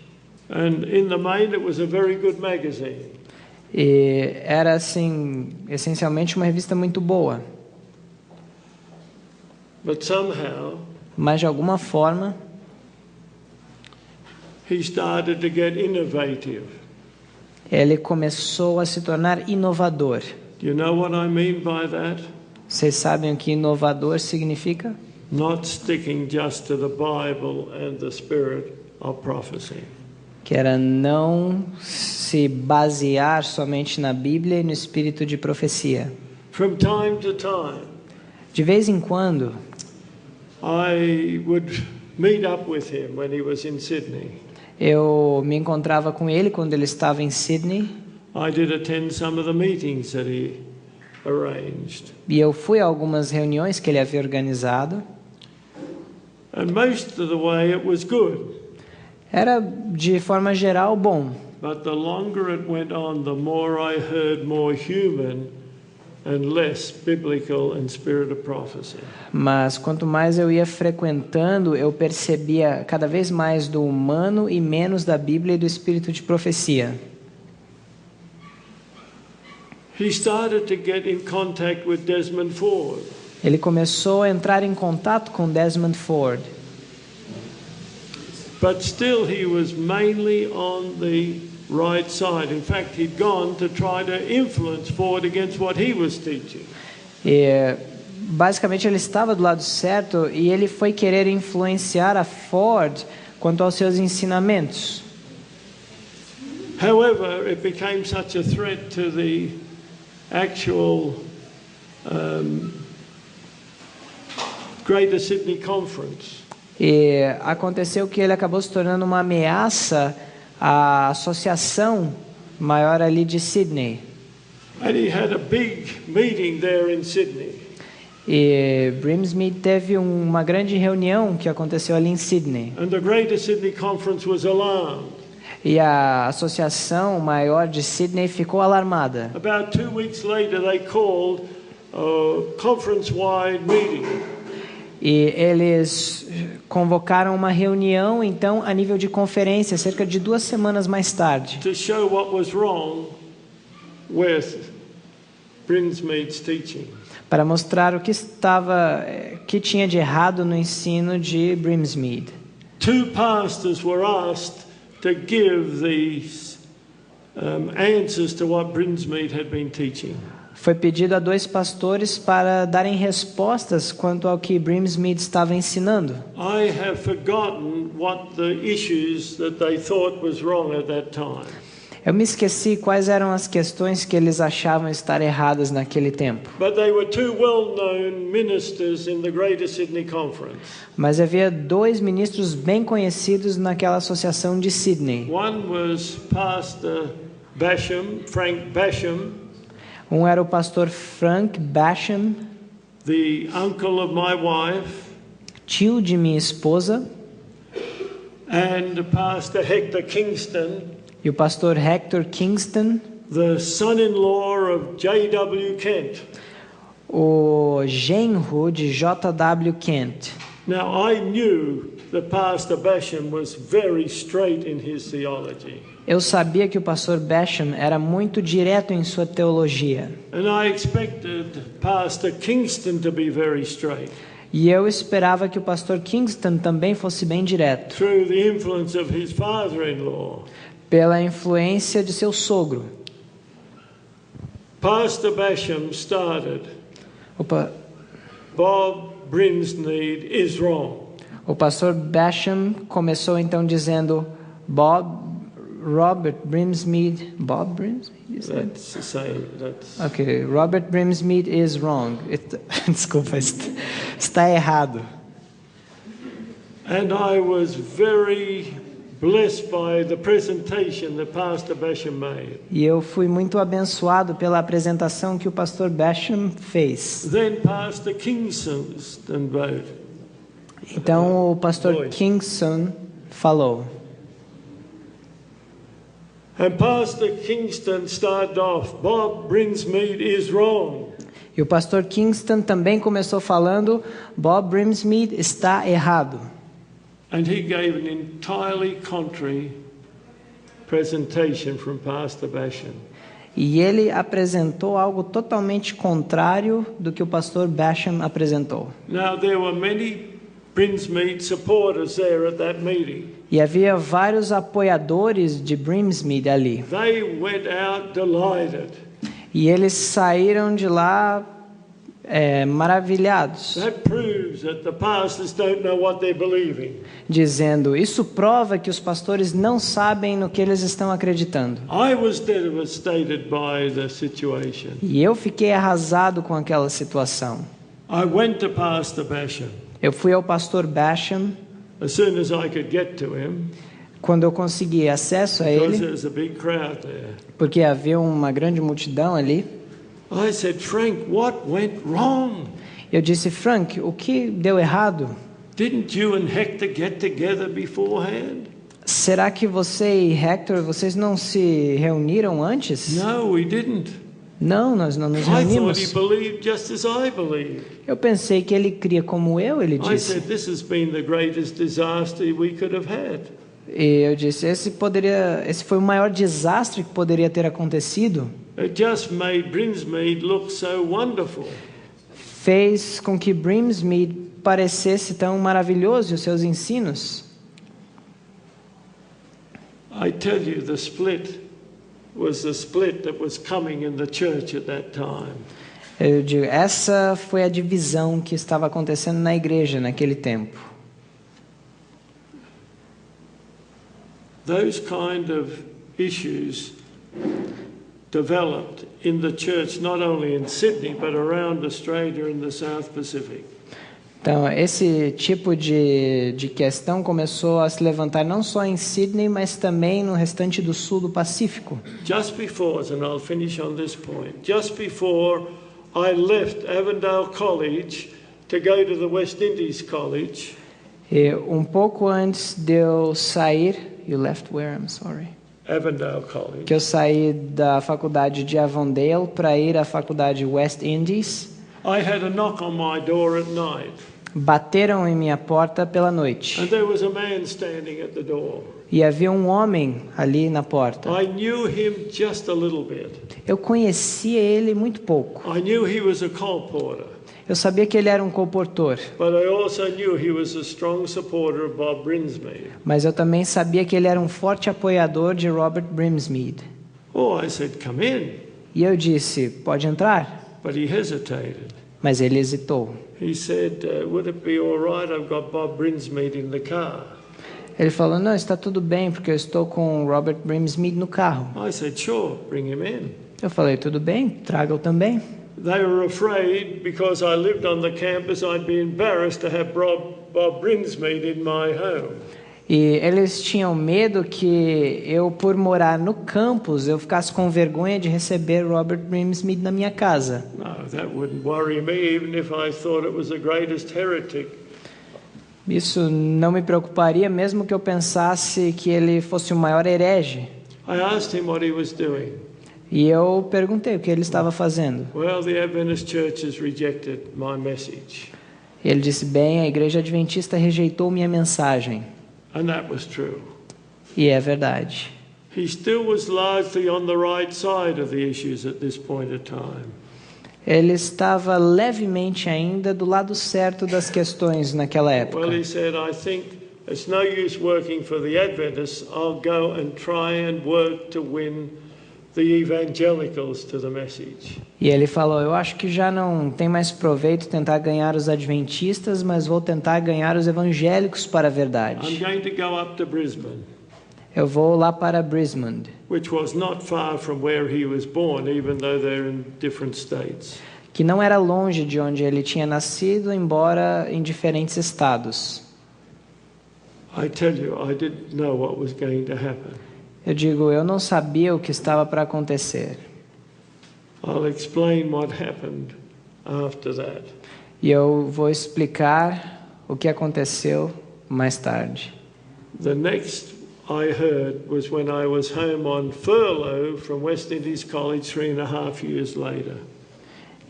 And in the main, it was a very good magazine. E era assim, essencialmente uma revista muito boa. But somehow, mas de alguma forma, he started to get innovative. Ele começou a se tornar inovador. Do you know what I mean by that? Vocês sabem o que inovador significa? Not sticking just to the Bible and the spirit of prophecy. Que era não se basear somente na Bíblia e no espírito de profecia. From time to time, de vez em quando, I would meet up with him when he was in Sydney. Eu me encontrava com ele quando ele estava em Sydney. I did attend some of the meetings that he arranged. E eu fui a algumas reuniões que ele havia organizado. And most of the way it was good. Era, de forma geral, bom. But the longer it went on, the more I heard more human and less biblical and spirit of prophecy. Mas quanto mais eu ia frequentando, eu percebia cada vez mais do humano e menos da Bíblia e do espírito de profecia. He started to get in contact with Desmond Ford. Ele começou a entrar em contato com Desmond Ford. But still he was mainly on the right side. In fact, he'd gone to try to influence Ford against what he was teaching. E, basicamente ele estava do lado certo e ele foi querer influenciar a Ford quanto aos seus ensinamentos. However, it became such a threat to the actual Greater Sydney Conference. E aconteceu que ele acabou se tornando uma ameaça à associação maior ali de Sydney. And he had a big meeting there in Sydney. E Brimsmead teve uma grande reunião que aconteceu ali em Sydney. And the Greater Sydney Conference was alarmed. E a associação maior de Sydney ficou alarmada. About 2 weeks later, they called a conference-wide meeting. E eles convocaram uma reunião, então, a nível de conferência, cerca de 2 semanas mais tarde, To show what was wrong with Brinsmead's teaching. para mostrar o que tinha de errado no ensino de Brimsmead. 2 pastors were asked to give these answers to what Brinsmead had been teaching. Foi pedido a 2 pastores para darem respostas quanto ao que Brimsmead estava ensinando. I have forgotten what the issues that they thought was wrong at that time. Eu me esqueci quais eram as questões que eles achavam estar erradas naquele tempo. But they were 2 well-known ministers in the Greater Sydney Conference. Mas havia 2 ministros bem conhecidos naquela associação de Sydney. One was Pastor Basham, Frank Basham, Um era o pastor Frank Basham, the uncle of my wife, tio de minha esposa, and Pastor Hector Kingston, e o pastor Hector Kingston, the son-in-law of J.W. Kent. o genro de J.W. Kent. Now, I knew that Pastor Basham was very straight in his theology. Eu sabia que o pastor Basham era muito direto em sua teologia. And I expected Pastor Kingston to be very straight. E eu esperava que o pastor Kingston também fosse bem direto, Through the influence of his father-in-law. pela influência de seu sogro. Pastor Basham started, Bob Brinsmead is wrong. O pastor Basham começou então dizendo, Robert Brimsmead you said? That's the same. That's... Okay, Robert Brimsmead is wrong. Desculpa, está errado. And I was very blessed by the presentation that Pastor Basham made. E eu fui muito abençoado pela apresentação que o pastor Basham fez. Then Pastor Kingston spoke. Então o pastor Kingston falou. And Pastor Kingston started off, Bob Brinsmead is wrong. E o pastor Kingston também começou falando, Bob Brimsmead está errado. And he gave an entirely contrary presentation from Pastor Basham. E ele apresentou algo totalmente contrário do que o pastor Basham apresentou. Now there were many Brinsmead supporters there at that meeting. E havia vários apoiadores de Brimsmead ali. They went out delighted. E eles saíram de lá maravilhados, That proves that the pastors don't know what they're believing. dizendo, isso prova que os pastores não sabem no que eles estão acreditando. I was devastated by the situation. E eu fiquei arrasado com aquela situação. I went to Pastor Basham Eu fui ao pastor Basham, as soon as I could get to him. Quando eu consegui acesso a because ele, there was a big crowd there. porque havia uma grande multidão ali, I said, Frank, what went wrong? eu disse, Frank, o que deu errado? Didn't you and Hector get together beforehand? Será que você e Hector, vocês não se reuniram antes? No, we didn't. Não, nós não nos I thought he reunimos. believed just as I believe. Eu pensei que ele cria como eu, ele I disse. said, this has been the greatest disaster we could have had. E eu disse, esse foi o maior desastre que poderia ter acontecido. It just made Brinsmead look so wonderful. Fez com que Brinsmead parecesse tão maravilhoso e os seus ensinos. I tell you, the split was the split that was coming in the church at that time. Eu digo, essa foi a divisão que estava acontecendo na igreja naquele tempo. Those kind of issues developed in the church not only in Sydney but around Australia and the South Pacific. Então, esse tipo de questão começou a se levantar não só em Sydney, mas também no restante do sul do Pacífico. Just before, and I'll finish on this point, just before I left Avondale College to go to the West Indies College, E pouco antes de eu sair, you left where? I'm sorry. Avondale College, Que eu saí da faculdade de Avondale para ir à faculdade West Indies. I had a knock on my door at night, Bateram em minha porta pela noite. and there was a man standing at the door. E havia um homem ali na porta. I knew him just a little bit. Eu conhecia ele muito pouco. I knew he was a colporteur, Eu sabia que ele era um colportor, but I also knew he was a strong supporter of Bob Brinsmead. mas eu também sabia que ele era um forte apoiador de Robert Brinsmead. Oh, I said, come in. E eu disse, pode entrar? But he hesitated. Mas ele hesitou. He said, would it be all right? I've got Bob Brinsmead in the car. Ele falou, não, está tudo bem, porque eu estou com o Robert Brinsmead no carro. I said, sure, bring him in. Eu falei, tudo bem, traga-o também. They were afraid because I lived on the campus, I'd be embarrassed to have Bob Brinsmead in my home. E eles tinham medo que eu, por morar no campus, eu ficasse com vergonha de receber Robert Brinsmead na minha casa. No, that wouldn't worry me, even if I thought it was the greatest heretic. Isso não me preocuparia, mesmo que eu pensasse que ele fosse o maior herege. I asked him what he was doing. E eu perguntei o que ele estava fazendo. Well, the Adventist Church has rejected my message. E ele disse, bem, a igreja adventista rejeitou minha mensagem. And that was true. E é verdade. He still was largely on the right side of the issues at this point of time. Ele estava levemente ainda do lado certo das questões naquela época. Well, he said, I think it's no use working for the Adventists. I'll go and try and work to win the evangelicals to the message. E ele falou, eu acho que já não tem mais proveito tentar ganhar os adventistas, mas vou tentar ganhar os evangélicos para a I'm verdade. going to go up to Brisbane, Eu vou lá para Brisbane, which was not far from where he was born, even though they're in different states. que não era longe de onde ele tinha nascido, embora em diferentes estados. I tell you, I didn't know what was going to happen. Eu digo, eu não sabia o que estava para acontecer. I'll explain what happened after that. E eu vou explicar o que aconteceu mais tarde. The next I heard was when I was home on furlough from West Indies College 3.5 years later.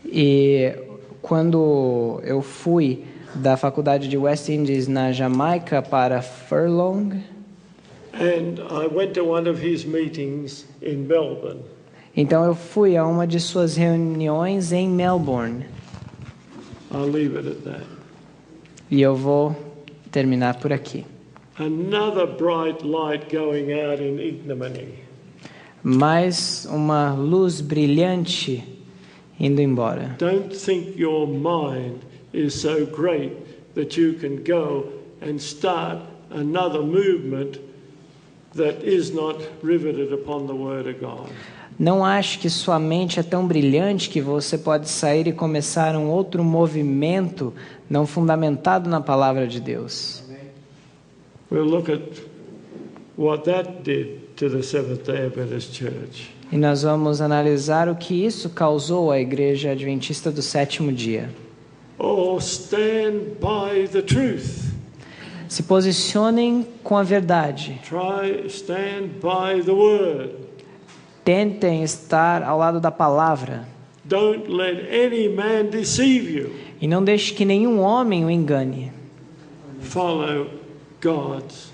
E quando eu fui da faculdade de West Indies na Jamaica para Furlong, And I went to one of his meetings in Melbourne. então eu fui a uma de suas reuniões em Melbourne. I'll leave it at that. E eu vou terminar por aqui. Another bright light going out in ignominy. Mais uma luz brilhante indo embora. Don't think your mind is so great that you can go and start another movement that is not riveted upon the Word of God. Não ache que sua mente é tão brilhante que você pode sair e começar um outro movimento não fundamentado na palavra de Deus. We'll look at what that did to the Seventh-day Adventist Church. E nós vamos analisar o que isso causou à Igreja Adventista do Sétimo Dia. Or stand by the truth. Se posicionem com a verdade. Stand by the word. Tentem estar ao lado da palavra. Don't let any man deceive you. E não deixe que nenhum homem o engane. Follow God's